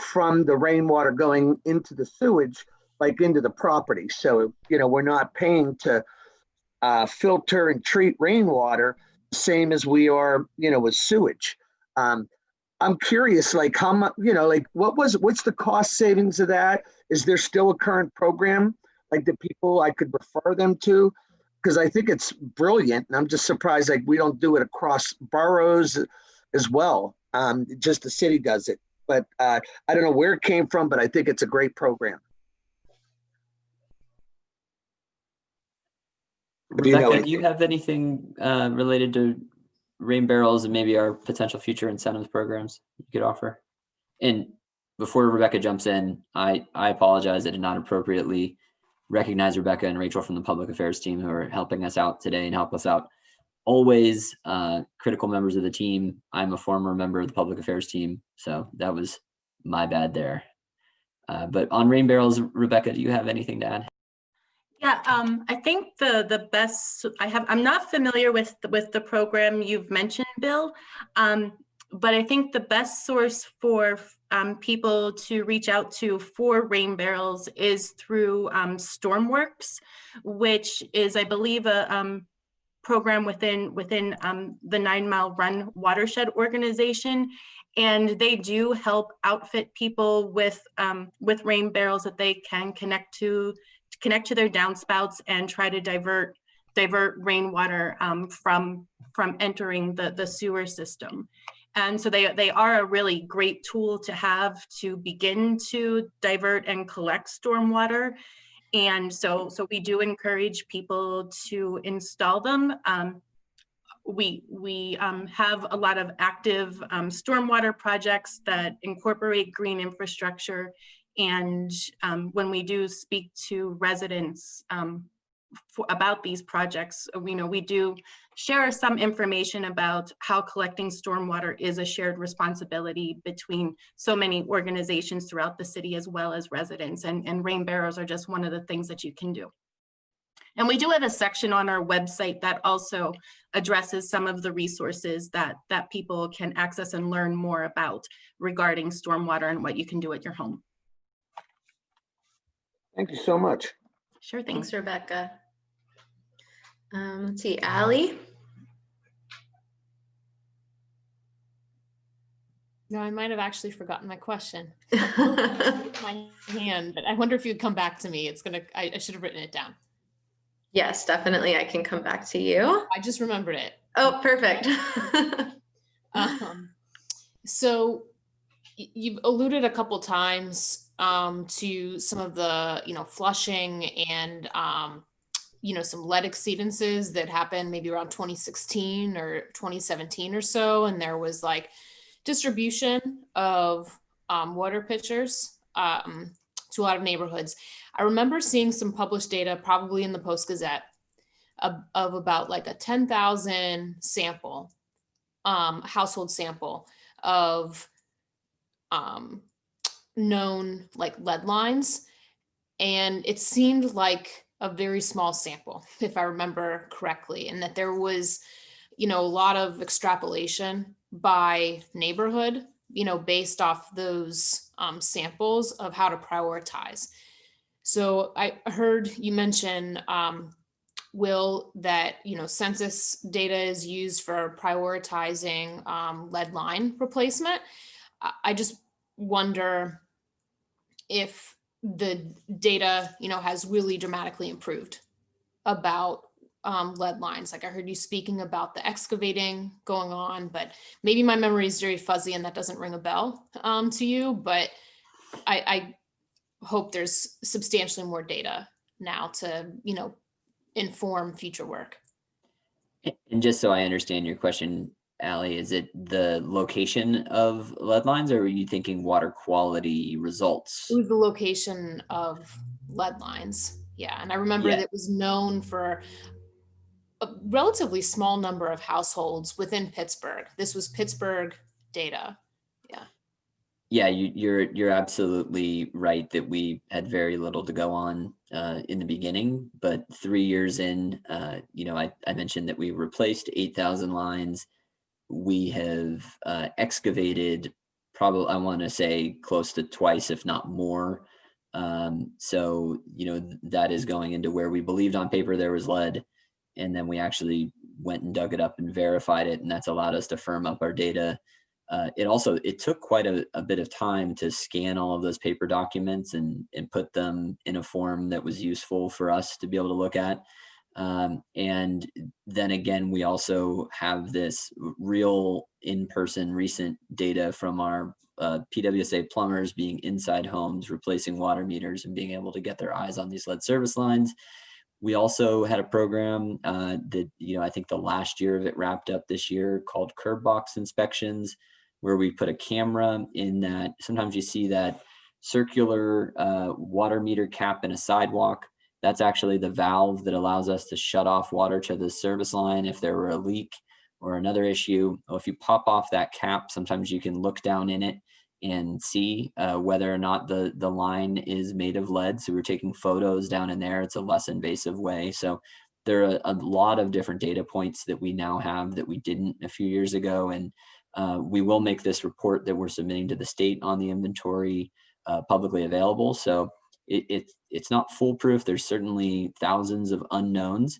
from the rainwater going into the sewage, like into the property. So, we're not paying to filter and treat rainwater, same as we are, with sewage. I'm curious, like how much, what's the cost savings of that? Is there still a current program like the people I could refer them to? Because I think it's brilliant. And I'm just surprised, like we don't do it across boroughs as well. Just the city does it. But I don't know where it came from, but I think it's a great program. Rebecca, do you have anything related to rain barrels and maybe our potential future incentives programs you could offer? And before Rebecca jumps in, I apologize. I did not appropriately recognize Rebecca and Rachel from the public affairs team who are helping us out today and help us out. Always critical members of the team. I'm a former member of the public affairs team, so that was my bad there. But on rain barrels, Rebecca, do you have anything to add? Yeah, I think the best I'm not familiar with the program you've mentioned, Bill, but I think the best source for people to reach out to for rain barrels is through Stormworks, which is, I believe, a program within the 9 Mile Run watershed organization. And they do help outfit people with rain barrels that they can connect to their downspouts and try to divert rainwater from entering the sewer system. And so they are a really great tool to have to begin to divert and collect stormwater. And so we do encourage people to install them. We have a lot of active stormwater projects that incorporate green infrastructure. And when we do speak to residents about these projects, we do share some information about how collecting stormwater is a shared responsibility between so many organizations throughout the city as well as residents. And rain barrels are just one of the things that you can do. And we do have a section on our website that also addresses some of the resources that people can access and learn more about regarding stormwater and what you can do at your home. Thank you so much. Sure, thanks, Rebecca. Let's see, Allie. No, I might have actually forgotten my question. My hand, but I wonder if you'd come back to me. I should have written it down. Yes, definitely. I can come back to you. I just remembered it. Oh, perfect. So you've alluded a couple times to some of the, flushing and, some lead exceedances that happened maybe around 2016 or 2017 or so. And there was like distribution of water pitchers to a lot of neighborhoods. I remember seeing some published data, probably in the Post-Gazette, of about like a 10,000 sample, household sample of known like lead lines. And it seemed like a very small sample, if I remember correctly, and that there was, a lot of extrapolation by neighborhood, based off those samples of how to prioritize. So I heard you mention, Will, that, census data is used for prioritizing lead line replacement. I just wonder if the data, has really dramatically improved about lead lines. Like I heard you speaking about the excavating going on, but maybe my memory is very fuzzy and that doesn't ring a bell to you, but I hope there's substantially more data now to, inform future work. And just so I understand your question, Allie, is it the location of lead lines, or were you thinking water quality results? It was the location of lead lines. Yeah. And I remember that it was known for a relatively small number of households within Pittsburgh. This was Pittsburgh data. Yeah. Yeah, you're absolutely right that we had very little to go on in the beginning, but 3 years in, I mentioned that we replaced 8,000 lines. We have excavated probably, I want to say, close to twice, if not more. So, that is going into where we believed on paper there was lead. And then we actually went and dug it up and verified it. And that's allowed us to firm up our data. It took quite a bit of time to scan all of those paper documents and put them in a form that was useful for us to be able to look at. And then again, we also have this real in-person recent data from our PWSA plumbers being inside homes, replacing water meters and being able to get their eyes on these lead service lines. We also had a program that, I think the last year of it wrapped up this year, called curb box inspections, where we put a camera in that. Sometimes you see that circular water meter cap in a sidewalk. That's actually the valve that allows us to shut off water to the service line if there were a leak or another issue. Well, if you pop off that cap, sometimes you can look down in it and see whether or not the line is made of lead. So we're taking photos down in there. It's a less invasive way. So there are a lot of different data points that we now have that we didn't a few years ago. And we will make this report that we're submitting to the state on the inventory publicly available. So it's not foolproof. There's certainly thousands of unknowns.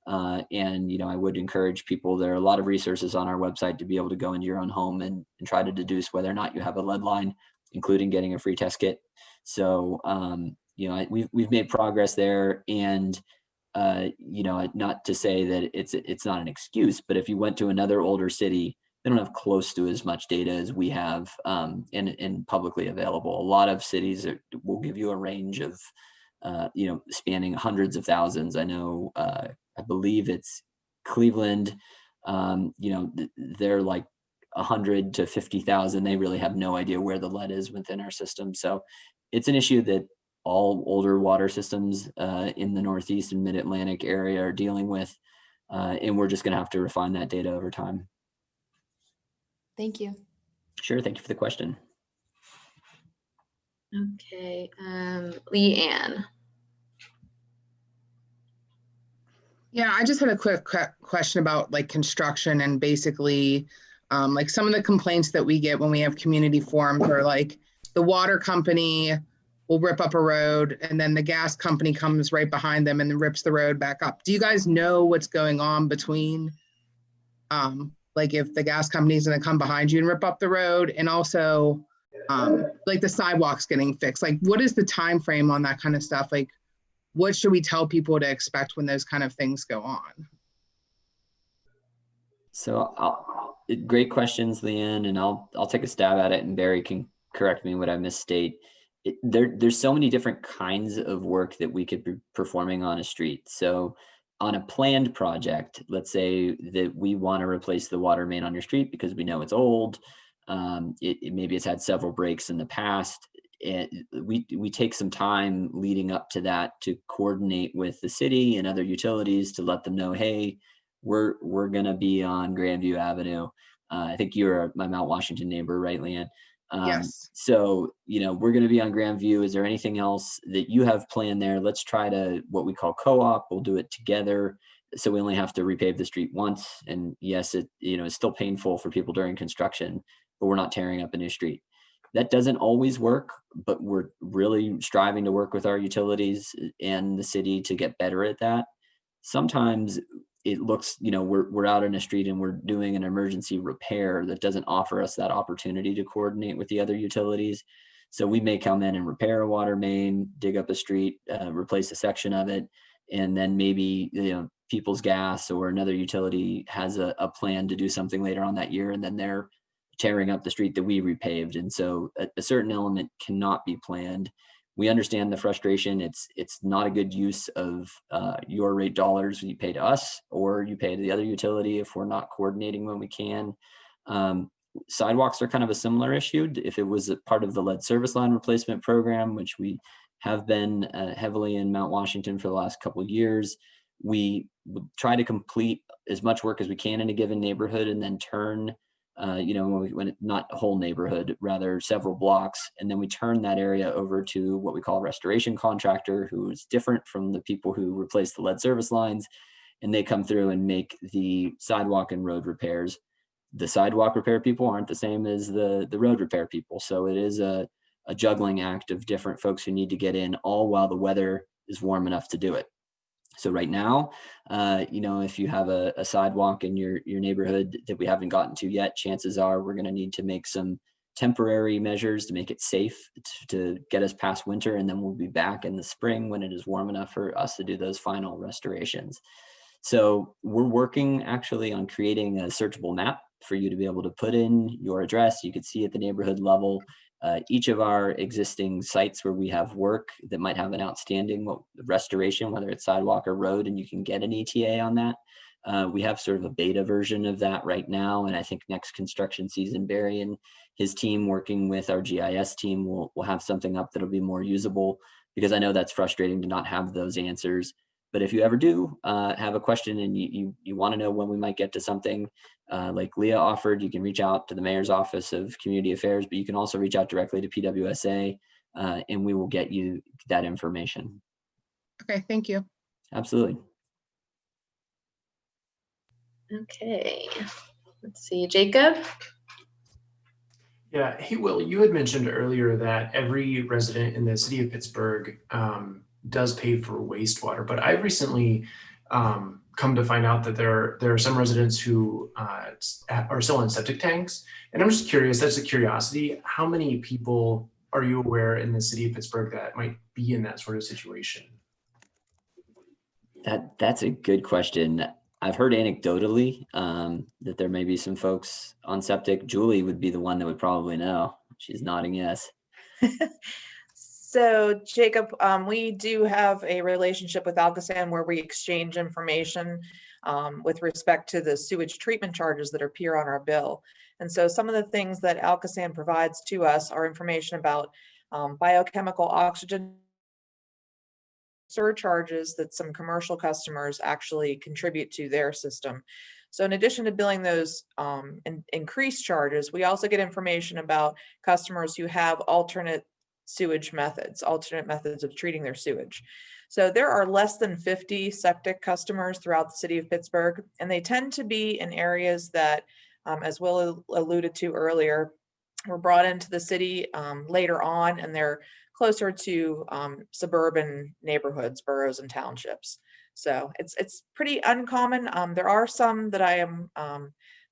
And, I would encourage people, there are a lot of resources on our website to be able to go into your own home and try to deduce whether or not you have a lead line, including getting a free test kit. So, we've made progress there. And, not to say that it's not an excuse, but if you went to another older city, they don't have close to as much data as we have and publicly available. A lot of cities will give you a range of, spanning hundreds of thousands. I know, I believe it's Cleveland, they're like 100 to 50,000. They really have no idea where the lead is within our system. So it's an issue that all older water systems in the Northeast and Mid-Atlantic area are dealing with. And we're just going to have to refine that data over time. Thank you. Sure. Thank you for the question. Okay. Leanne. Yeah, I just had a quick question about like construction and basically like some of the complaints that we get when we have community forums are like the water company will rip up a road, and then the gas company comes right behind them and then rips the road back up. Do you guys know what's going on between, like if the gas company is going to come behind you and rip up the road, and also like the sidewalks getting fixed? Like, what is the time frame on that kind of stuff? Like, what should we tell people to expect when those kind of things go on? So great questions, Leanne, and I'll take a stab at it, and Barry can correct me when I misstate. There's so many different kinds of work that we could be performing on a street. So on a planned project, let's say that we want to replace the water main on your street because we know it's old. Maybe it's had several breaks in the past. We take some time leading up to that to coordinate with the city and other utilities to let them know, hey, we're going to be on Grandview Avenue. I think you're my Mount Washington neighbor, right, Leanne? Yes. So, we're going to be on Grandview. Is there anything else that you have planned there? Let's try to what we call co-op. We'll do it together. So we only have to repave the street once. And yes, it's still painful for people during construction, but we're not tearing up a new street. That doesn't always work, but we're really striving to work with our utilities and the city to get better at that. Sometimes it looks, we're out in a street and we're doing an emergency repair that doesn't offer us that opportunity to coordinate with the other utilities. So we may come in and repair a water main, dig up a street, replace a section of it, and then maybe People's Gas or another utility has a plan to do something later on that year, and then they're tearing up the street that we repaved. And so a certain element cannot be planned. We understand the frustration. It's not a good use of your rate dollars you pay to us or you pay to the other utility if we're not coordinating when we can. Sidewalks are kind of a similar issue. If it was a part of the lead service line replacement program, which we have been heavily in Mount Washington for the last couple of years, we would try to complete as much work as we can in a given neighborhood and then turn when it's not a whole neighborhood, rather several blocks. And then we turn that area over to what we call a restoration contractor, who is different from the people who replace the lead service lines. And they come through and make the sidewalk and road repairs. The sidewalk repair people aren't the same as the road repair people. So it is a juggling act of different folks who need to get in, all while the weather is warm enough to do it. So right now, if you have a sidewalk in your neighborhood that we haven't gotten to yet, chances are we're going to need to make some temporary measures to make it safe to get us past winter. And then we'll be back in the spring when it is warm enough for us to do those final restorations. So we're working actually on creating a searchable map for you to be able to put in your address. You could see at the neighborhood level each of our existing sites where we have work that might have an outstanding restoration, whether it's sidewalk or road, and you can get an ETA on that. We have sort of a beta version of that right now. And I think next construction season, Barry and his team working with our GIS team will have something up that'll be more usable, because I know that's frustrating to not have those answers. But if you ever do have a question and you want to know when we might get to something, like Leah offered, you can reach out to the Mayor's Office of Community Affairs, but you can also reach out directly to PWSA, and we will get you that information. Okay, thank you. Absolutely. Okay, let's see, Jacob. Yeah, hey, Will, you had mentioned earlier that every resident in the city of Pittsburgh does pay for wastewater, but I've recently come to find out that there are some residents who are still in septic tanks. And I'm just curious, that's a curiosity, how many people are you aware in the city of Pittsburgh that might be in that sort of situation? That's a good question. I've heard anecdotally that there may be some folks on septic. Julie would be the one that would probably know. She's nodding yes. So Jacob, we do have a relationship with Alcosan where we exchange information with respect to the sewage treatment charges that appear on our bill. And so some of the things that Alcosan provides to us are information about biochemical oxygen surcharges that some commercial customers actually contribute to their system. So in addition to billing those increased charges, we also get information about customers who have alternate sewage methods, alternate methods of treating their sewage. So there are less than 50 septic customers throughout the city of Pittsburgh, and they tend to be in areas that, as Will alluded to earlier, were brought into the city later on, and they're closer to suburban neighborhoods, boroughs, and townships. So it's pretty uncommon. There are some that I am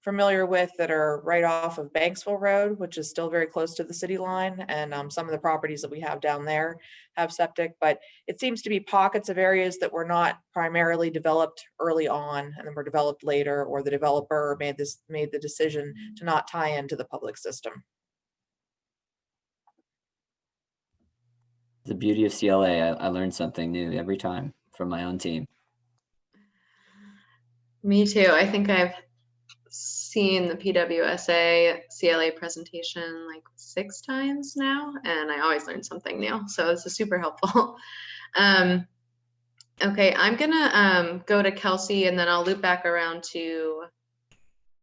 familiar with that are right off of Banksville Road, which is still very close to the city line. And some of the properties that we have down there have septic, but it seems to be pockets of areas that were not primarily developed early on and then were developed later, or the developer made the decision to not tie into the public system. The beauty of CLA, I learned something new every time from my own team. Me too. I think I've seen the PWSA CLA presentation like 6 times now, and I always learn something new. So this is super helpful. Okay, I'm gonna go to Kelsey, and then I'll loop back around to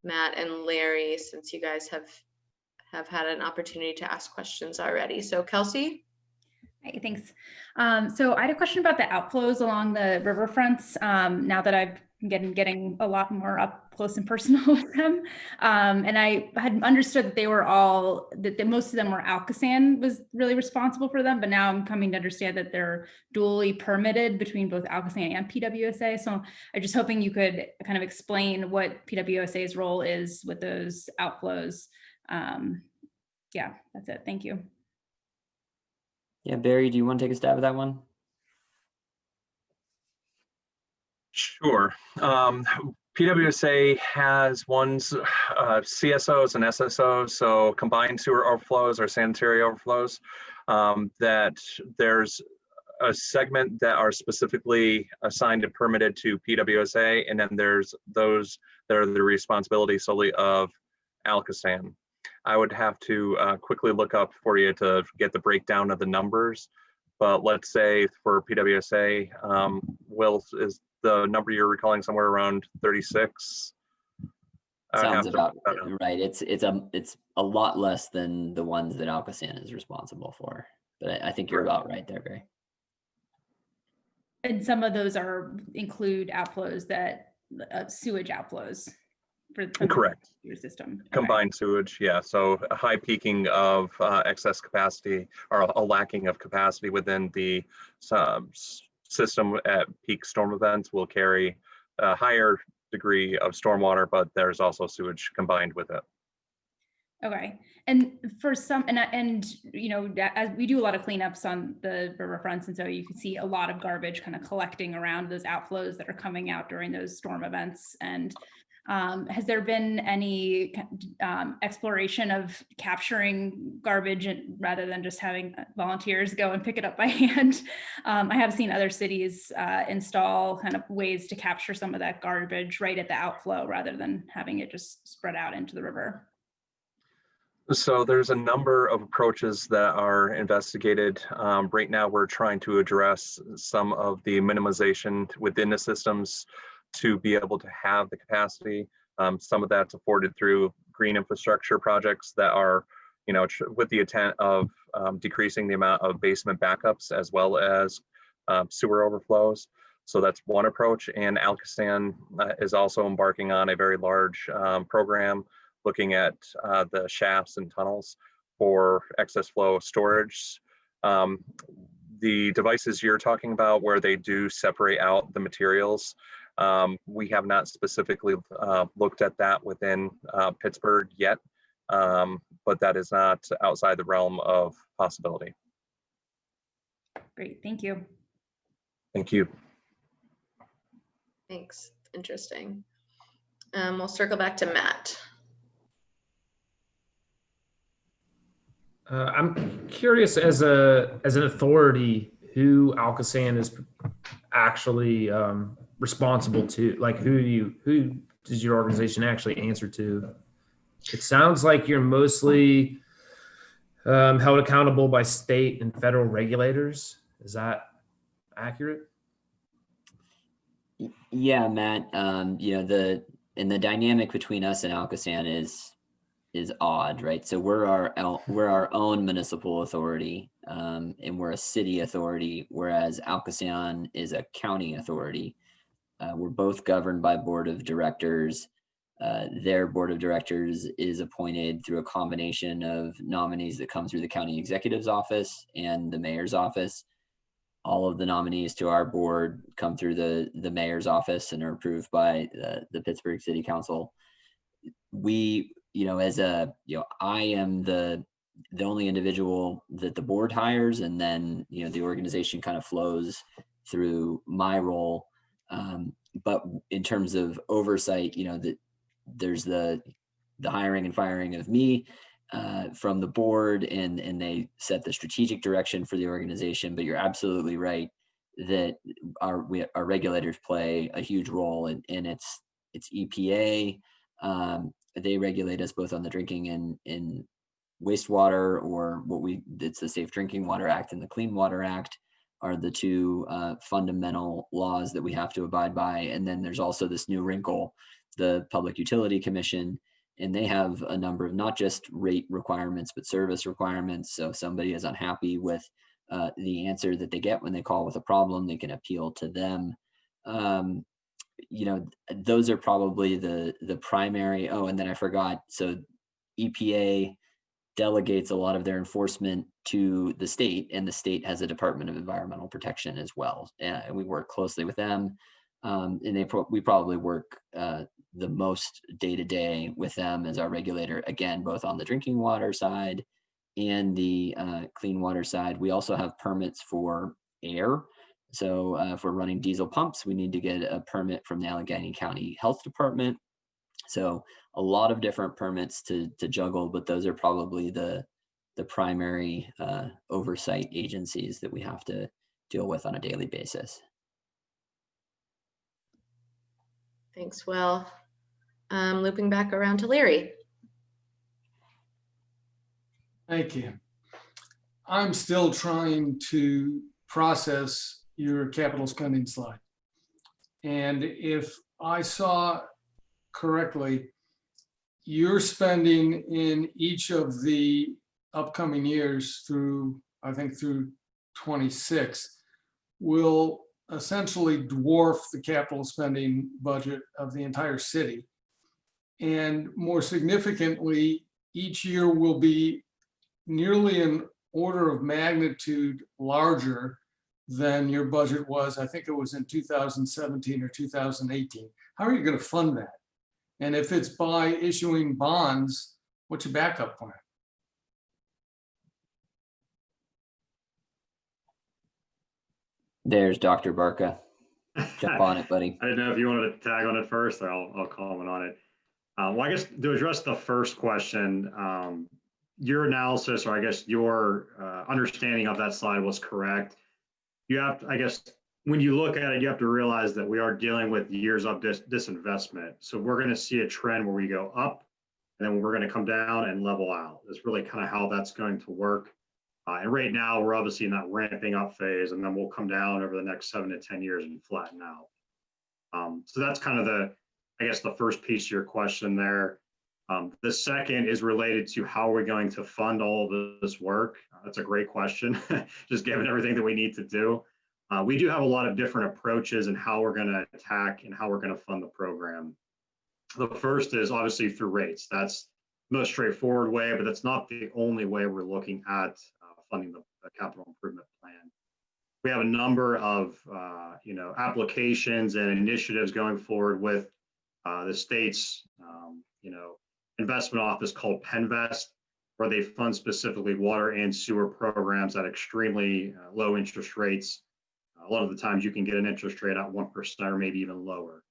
Matt and Larry, since you guys have had an opportunity to ask questions already. So Kelsey? Hey, thanks. So I had a question about the outflows along the riverfronts. Now that I've getting a lot more up close and personal with them, and I had understood that they were all that most of them were Alcosan was really responsible for them, but now I'm coming to understand that they're dually permitted between both Alcosan and PWSA. So I'm just hoping you could kind of explain what PWSA's role is with those outflows. Yeah, that's it. Thank you. Yeah, Barry, do you want to take a stab at that one? Sure. PWSA has ones, CSOs and SSOs, so combined sewer overflows or sanitary overflows, that there's a segment that are specifically assigned and permitted to PWSA, and then there's those that are the responsibility solely of Alcosan. I would have to quickly look up for you to get the breakdown of the numbers, but let's say for PWSA, Will, is the number you're recalling somewhere around 36? Sounds about right. It's a lot less than the ones that Alcosan is responsible for, but I think you're about right there, Barry. And some of those include outflows that sewage outflows from correct your system. Combined sewage, yeah. So a high peaking of excess capacity or a lacking of capacity within the system at peak storm events will carry a higher degree of stormwater, but there's also sewage combined with it. Okay, and for some, and you know, as we do a lot of cleanups on the riverfronts, and so you can see a lot of garbage kind of collecting around those outflows that are coming out during those storm events. And has there been any exploration of capturing garbage rather than just having volunteers go and pick it up by hand? I have seen other cities install kind of ways to capture some of that garbage right at the outflow rather than having it just spread out into the river. So there's a number of approaches that are investigated. Right now, we're trying to address some of the minimization within the systems to be able to have the capacity. Some of that's afforded through green infrastructure projects that are, you know, with the intent of decreasing the amount of basement backups as well as sewer overflows. So that's one approach. And Alcosan is also embarking on a very large program looking at the shafts and tunnels for excess flow storage. The devices you're talking about where they do separate out the materials, we have not specifically looked at that within Pittsburgh yet, but that is not outside the realm of possibility. Great, thank you. Thank you. Thanks, interesting. We'll circle back to Matt. I'm curious, as an authority, who Alcosan is actually responsible to. Like, who does your organization actually answer to? It sounds like you're mostly held accountable by state and federal regulators. Is that accurate? Yeah, Matt. You know, the dynamic between us and Alcosan is odd, right? So we're our own municipal authority, and we're a city authority, whereas Alcosan is a county authority. We're both governed by board of directors. their board of directors is appointed through a combination of nominees that come through the county executive's office and the mayor's office. All of the nominees to our board come through the mayor's office and are approved by the Pittsburgh City Council. We, as I am the only individual that the board hires, and then, the organization kind of flows through my role. But in terms of oversight, there's the hiring and firing of me from the board, and they set the strategic direction for the organization. But you're absolutely right that our regulators play a huge role, and it's EPA. They regulate us both on the drinking and wastewater, or it's the Safe Drinking Water Act and the Clean Water Act are the two fundamental laws that we have to abide by. And then there's also this new wrinkle, the Public Utility Commission, and they have a number of not just rate requirements, but service requirements. So if somebody is unhappy with the answer that they get when they call with a problem, they can appeal to them. Those are probably the primary. Oh, and then I forgot. So EPA delegates a lot of their enforcement to the state, and the state has a Department of Environmental Protection as well. And we work closely with them. And we probably work the most day-to-day with them as our regulator, again, both on the drinking water side and the clean water side. We also have permits for air. So if we're running diesel pumps, we need to get a permit from the Allegheny County Health Department. So a lot of different permits to juggle, but those are probably the primary oversight agencies that we have to deal with on a daily basis. Thanks, Will. Looping back around to Larry. Thank you. I'm still trying to process your capital spending slide. And if I saw correctly, your spending in each of the upcoming years through, I think through 26, will essentially dwarf the capital spending budget of the entire city. And more significantly, each year will be nearly an order of magnitude larger than your budget was. I think it was in 2017 or 2018. How are you going to fund that? And if it's by issuing bonds, what's your backup plan? There's Dr. Barca. Jump on it, buddy. I didn't know if you wanted to tag on it first, or I'll comment on it. Well, I guess to address the first question, your analysis, or I guess your understanding of that slide was correct. You have to, I guess, when you look at it, you have to realize that we are dealing with years of disinvestment. So we're going to see a trend where we go up, and then we're going to come down and level out. That's really kind of how that's going to work. And right now, we're obviously in that ramping up phase, and then we'll come down over the next 7 to 10 years and flatten out. So that's kind of I guess, the first piece of your question there. The second is related to how we're going to fund all of this work. That's a great question, just given everything that we need to do. We do have a lot of different approaches in how we're going to attack and how we're going to fund the program. The first is obviously through rates. That's the most straightforward way, but that's not the only way we're looking at funding the capital improvement plan. We have a number of applications and initiatives going forward with the state's investment office called Penvest, where they fund specifically water and sewer programs at extremely low interest rates. A lot of the times you can get an interest rate at 1% or maybe even lower.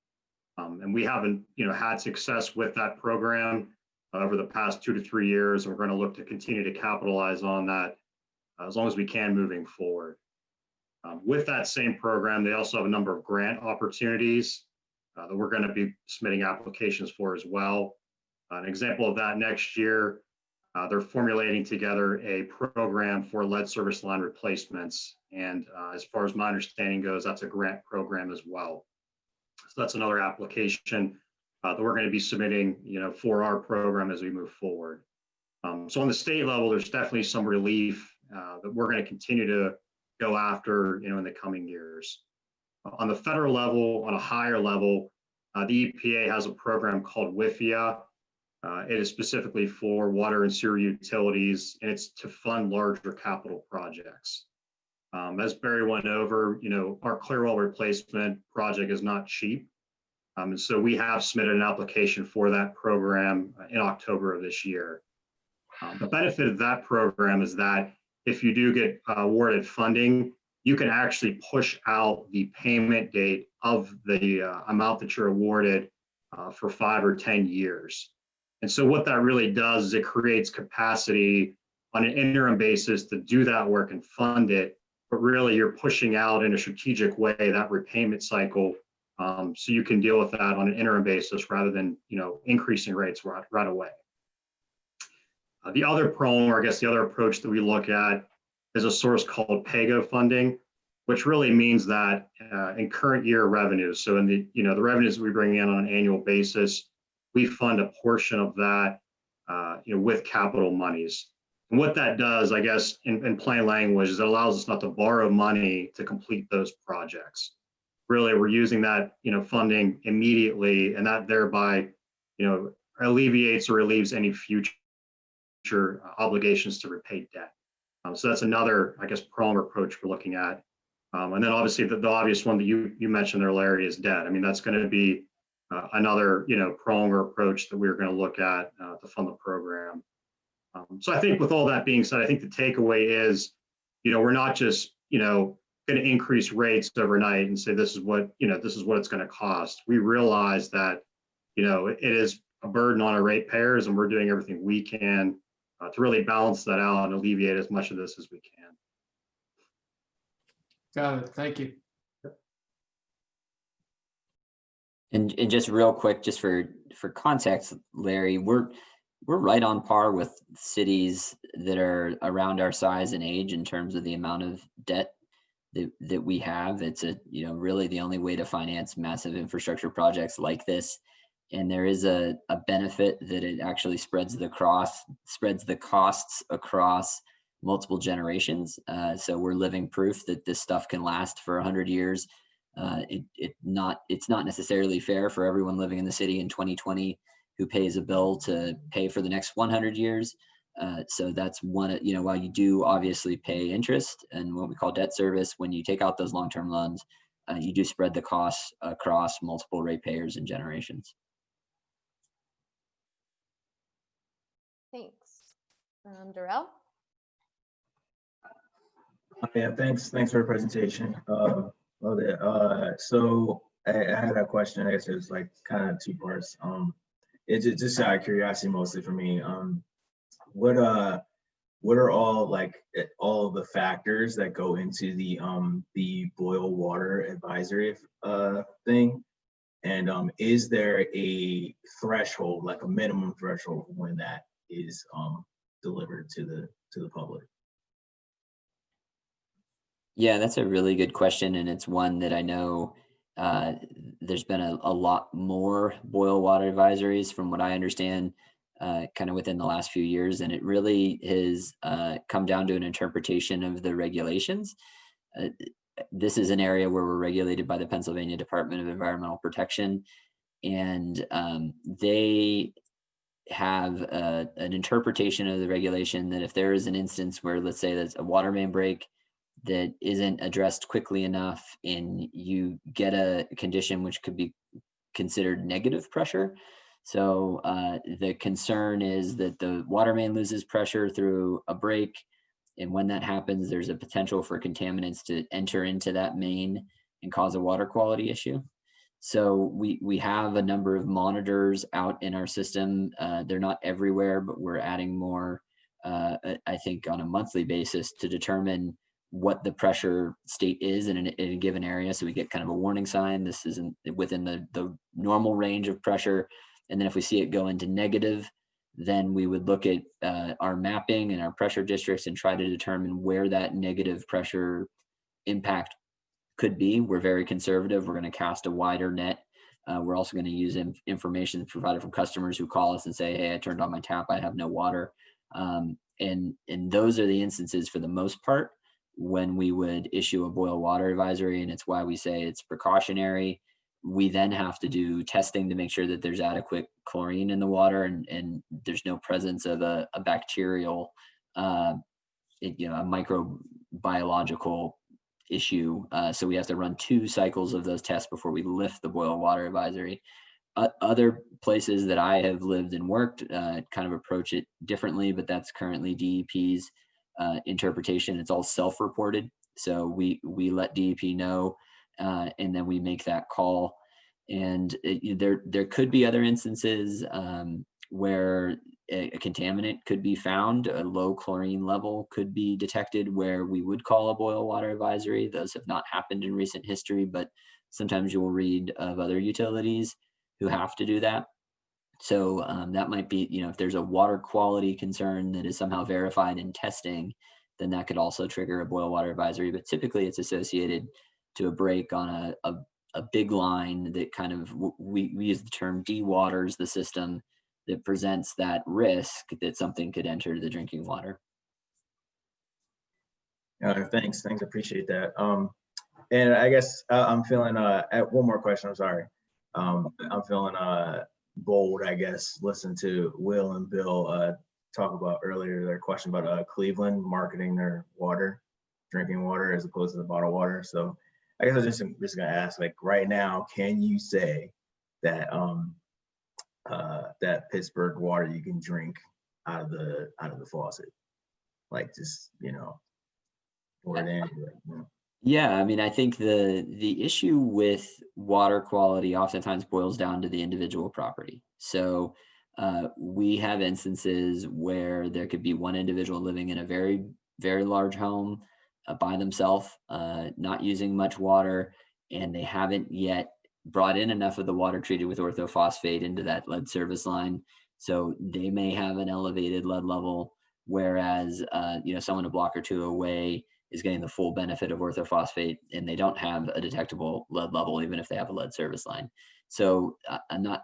And we haven't had success with that program over the past 2 to 3 years. And we're going to look to continue to capitalize on that as long as we can moving forward. With that same program, they also have a number of grant opportunities that we're going to be submitting applications for as well. An example of that next year, they're formulating together a program for lead service line replacements. And as far as my understanding goes, that's a grant program as well. So that's another application that we're going to be submitting, for our program as we move forward. So on the state level, there's definitely some relief that we're going to continue to go after, in the coming years. On the federal level, on a higher level, The EPA has a program called WIFIA. It is specifically for water and sewer utilities, and it's to fund larger capital projects. As Barry went over, our Clearwell replacement project is not cheap. And so we have submitted an application for that program in October of this year. The benefit of that program is that if you do get awarded funding, you can actually push out the payment date of the amount that you're awarded for 5 or 10 years. And so what that really does is it creates capacity on an interim basis to do that work and fund it, but really you're pushing out in a strategic way that repayment cycle, so you can deal with that on an interim basis rather than increasing rates right away. The other prong, or I guess the other approach that we look at, is a source called PAYGO funding, which really means that in current year revenues, so in the the revenues that we bring in on an annual basis, we fund a portion of that with capital monies. And what that does, I guess, in plain language, is it allows us not to borrow money to complete those projects. Really, we're using that funding immediately, and that thereby alleviates or relieves any future obligations to repay debt. So that's another, I guess, prong approach we're looking at. And then obviously the obvious one that you mentioned there, Larry, is debt. I mean, that's going to be another prong or approach that we're going to look at to fund the program. So I think with all that being said, I think the takeaway is, we're not just going to increase rates overnight and say this is what it's going to cost. We realize that it is a burden on our ratepayers, and we're doing everything we can to really balance that out and alleviate as much of this as we can. Got it. Thank you. And just real quick, just for context, Larry, we're right on par with cities that are around our size and age in terms of the amount of debt that we have. It's really the only way to finance massive infrastructure projects like this. And there is a benefit that it actually spreads the costs across multiple generations. So we're living proof that this stuff can last for 100 years. It's not necessarily fair for everyone living in the city in 2020 who pays a bill to pay for the next 100 years. So that's one, while you do obviously pay interest and what we call debt service, when you take out those long-term loans, you do spread the costs across multiple ratepayers and generations. Thanks. Darrell? Yeah, thanks for the presentation. Love it. So I had a question. I guess it was like kind of 2 parts. It's just out of curiosity, mostly for me. What are all the factors that go into the boil water advisory thing? And is there a threshold, like a minimum threshold, when that is delivered to the public? Yeah, that's a really good question, and it's one that I know there's been a lot more boil water advisories from what I understand kind of within the last few years, and it really has come down to an interpretation of the regulations. This is an area where we're regulated by the Pennsylvania Department of Environmental Protection, and they have an interpretation of the regulation that if there is an instance where, let's say, there's a water main break that isn't addressed quickly enough and you get a condition which could be considered negative pressure. So the concern is that the water main loses pressure through a break. And when that happens, there's a potential for contaminants to enter into that main and cause a water quality issue. So we have a number of monitors out in our system. They're not everywhere, but we're adding more, I think, on a monthly basis to determine what the pressure state is in a given area. So we get kind of a warning sign. This isn't within the normal range of pressure. And then if we see it go into negative, then we would look at our mapping and our pressure districts and try to determine where that negative pressure impact could be. We're very conservative. We're going to cast a wider net. We're also going to use information provided from customers who call us and say, hey, I turned on my tap, I have no water. And those are the instances, for the most part, when we would issue a boil water advisory. And it's why we say it's precautionary we then have to do testing to make sure that there's adequate chlorine in the water and there's no presence of a bacterial, a microbiological issue. So we have to run 2 cycles of those tests before we lift the boil water advisory. Other places that I have lived and worked kind of approach it differently, but that's currently DEP's interpretation. It's all self-reported. So we let DEP know, and then we make that call. And there could be other instances where a contaminant could be found, a low chlorine level could be detected where we would call a boil water advisory. Those have not happened in recent history, but sometimes you will read of other utilities who have to do that. So that might be, if there's a water quality concern that is somehow verified in testing, then that could also trigger a boil water advisory. But typically it's associated to a break on a big line that kind of, we use the term dewaters the system, that presents that risk that something could enter the drinking water. Thanks, appreciate that. And I guess I'm feeling, one more question, I'm sorry. I'm feeling bold, I guess, listen to Will and Bill talk about earlier their question about Cleveland marketing their water, drinking water, as opposed to the bottled water. So I guess I'm just gonna ask, like, right now, can you say that that Pittsburgh water you can drink out of the faucet, like, just pour it in? Yeah, I mean, I think the issue with water quality oftentimes boils down to the individual property. So we have instances where there could be one individual living in a very, very large home by themselves, not using much water, and they haven't yet brought in enough of the water treated with orthophosphate into that lead service line. So they may have an elevated lead level, whereas someone a block or 2 away is getting the full benefit of orthophosphate, and they don't have a detectable lead level, even if they have a lead service line. So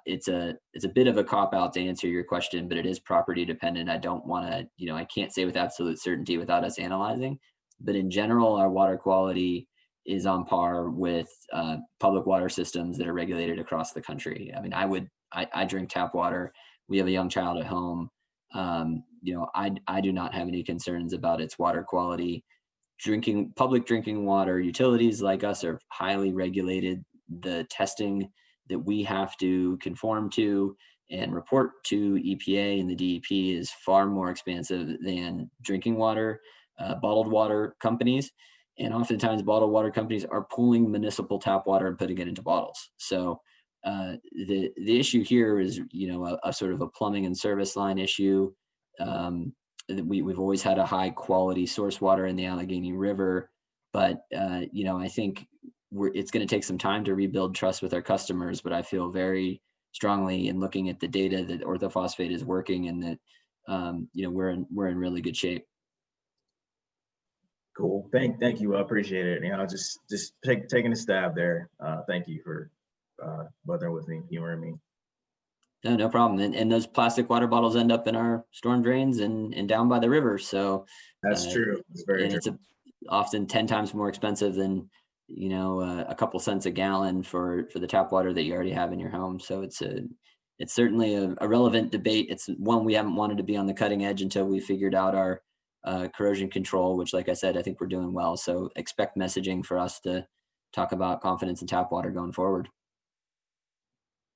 it's a bit of a cop out to answer your question, but it is property dependent. I don't want to, I can't say with absolute certainty without us analyzing, but in general, our water quality is on par with public water systems that are regulated across the country. I mean, I drink tap water. We have a young child at home. I do not have any concerns about its water quality. Public drinking water utilities like us are highly regulated. The testing that we have to conform to and report to EPA and the DEP is far more expansive than drinking water, bottled water companies. And oftentimes bottled water companies are pulling municipal tap water and putting it into bottles. So the issue here is, a sort of a plumbing and service line issue. We've always had a high quality source water in the Allegheny River, but I think it's going to take some time to rebuild trust with our customers. But I feel very strongly in looking at the data that orthophosphate is working, and that we're in really good shape. Cool. Thank you. I appreciate it. Just taking a stab there. Thank you for bothering with me, humoring me. No problem. And those plastic water bottles end up in our storm drains and down by the river. So that's true. It's very true. It's often 10 times more expensive than a couple cents a gallon for the tap water that you already have in your home. So it's certainly a relevant debate. It's one we haven't wanted to be on the cutting edge until we figured out our corrosion control, which, like I said, I think we're doing well. So expect messaging for us to talk about confidence in tap water going forward.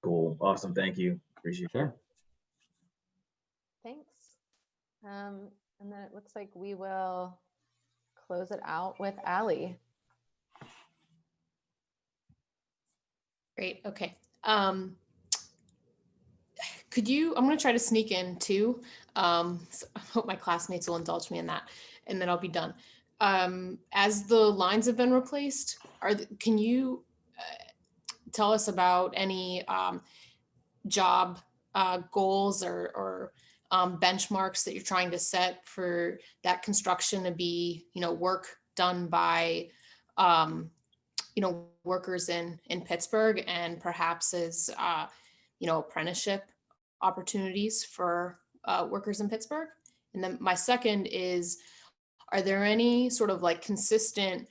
Cool. Awesome. Thank you. Appreciate it. Sure. Thanks. And then it looks like we will close it out with Allie. Great. Okay. I'm going to try to sneak in too. So I hope my classmates will indulge me in that, and then I'll be done. As the lines have been replaced, can you tell us about any job goals or benchmarks that you're trying to set for that construction to be, work done by, workers in Pittsburgh, and perhaps as, apprenticeship opportunities for workers in Pittsburgh? And then my second is, are there any sort of like consistent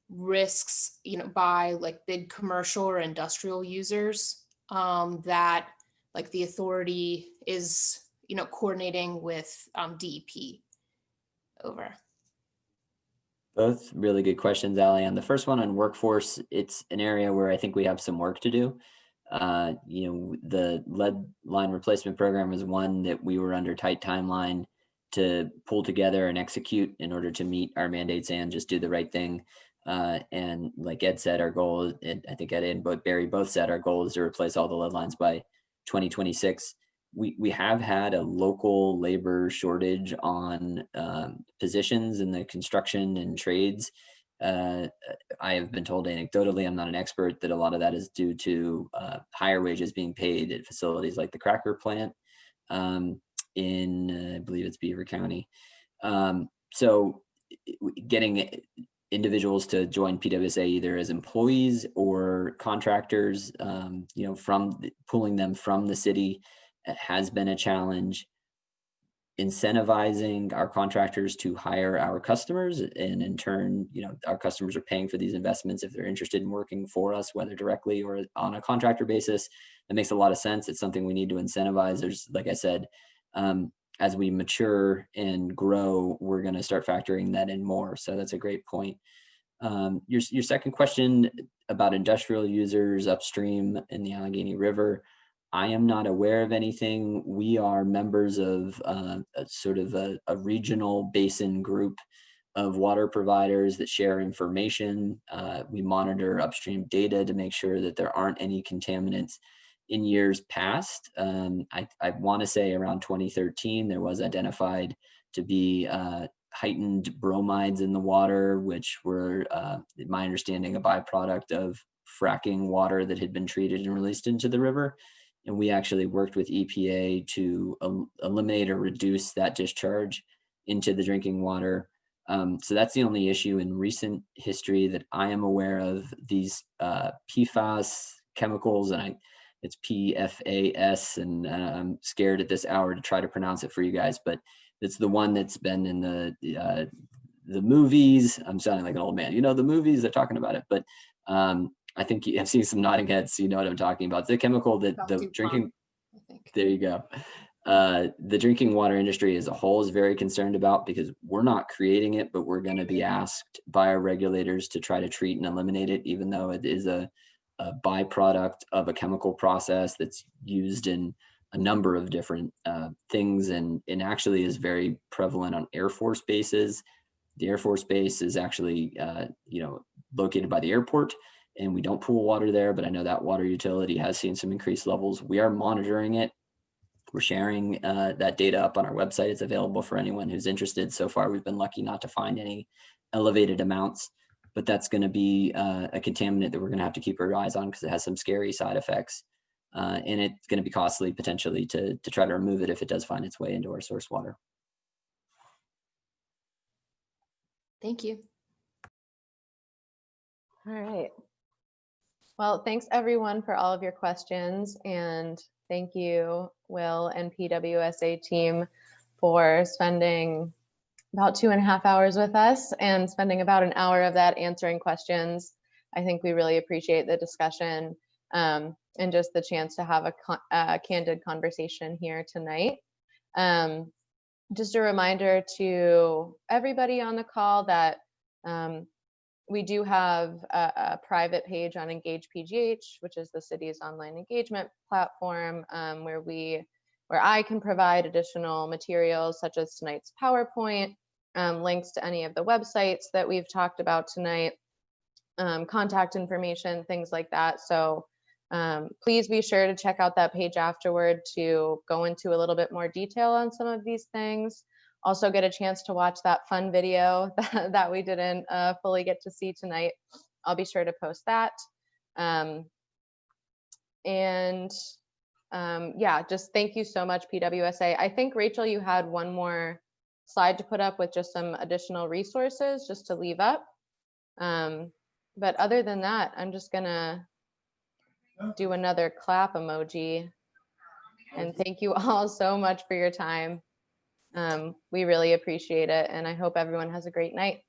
risks, by like big commercial or industrial users that like the authority is, coordinating with DEP. Over. Both really good questions, Ali. On the first one on workforce, it's an area where I think we have some work to do. The lead line replacement program is one that we were under tight timeline to pull together and execute in order to meet our mandates and just do the right thing. And like Ed said, our goal, and I think Ed and Barry both said, our goal is to replace all the lead lines by 2026. We have had a local labor shortage on positions in the construction and trades. I have been told anecdotally, I'm not an expert, that a lot of that is due to higher wages being paid at facilities like the cracker plant in, I believe it's Beaver County. So getting individuals to join PWSA either as employees or contractors, from pulling them from the city has been a challenge. Incentivizing our contractors to hire our customers, and in turn, our customers are paying for these investments if they're interested in working for us, whether directly or on a contractor basis. That makes a lot of sense. It's something we need to incentivize. There's, like I said, as we mature and grow, we're going to start factoring that in more. So that's a great point. Your second question about industrial users upstream in the Allegheny River, I am not aware of anything. We are members of a regional basin group of water providers that share information. We monitor upstream data to make sure that there aren't any contaminants. In years past, I want to say around 2013, there was identified to be heightened bromides in the water, which were, my understanding, a byproduct of fracking water that had been treated and released into the river. And we actually worked with EPA to eliminate or reduce that discharge into the drinking water. So that's the only issue in recent history that I am aware of. These PFAS chemicals, and it's PFAS, and I'm scared at this hour to try to pronounce it for you guys, but it's the one that's been in the movies. I'm sounding like an old man. The movies, they're talking about it, but I think I've seen some nodding heads, so you know what I'm talking about. It's the chemical that the drinking, there you go. The drinking water industry as a whole is very concerned about, because we're not creating it, but we're going to be asked by our regulators to try to treat and eliminate it, even though it is a byproduct of a chemical process that's used in a number of different things, and actually is very prevalent on Air Force bases. The Air Force base is actually, located by the airport, and we don't pool water there, but I know that water utility has seen some increased levels. We are monitoring it. We're sharing that data up on our website. It's available for anyone who's interested. So far, we've been lucky not to find any elevated amounts, but that's going to be a contaminant that we're going to have to keep our eyes on, because it has some scary side effects. And it's going to be costly potentially to try to remove it if it does find its way into our source water. Thank you. All right. Well, thanks everyone for all of your questions, and thank you, Will and PWSA team, for spending about 2.5 hours with us and spending about an hour of that answering questions. I think we really appreciate the discussion and just the chance to have a candid conversation here tonight. Just a reminder to everybody on the call that we do have a private page on Engage PGH, which is the city's online engagement platform, where I can provide additional materials such as tonight's PowerPoint, links to any of the websites that we've talked about tonight, contact information, things like that. So please be sure to check out that page afterward to go into a little bit more detail on some of these things. Also get a chance to watch that fun video that we didn't fully get to see tonight. I'll be sure to post that. Yeah, just thank you so much, PWSA. I think, Rachel, you had one more slide to put up with just some additional resources just to leave up. But other than that, I'm just gonna do another clap emoji. And thank you all so much for your time. We really appreciate it, and I hope everyone has a great night.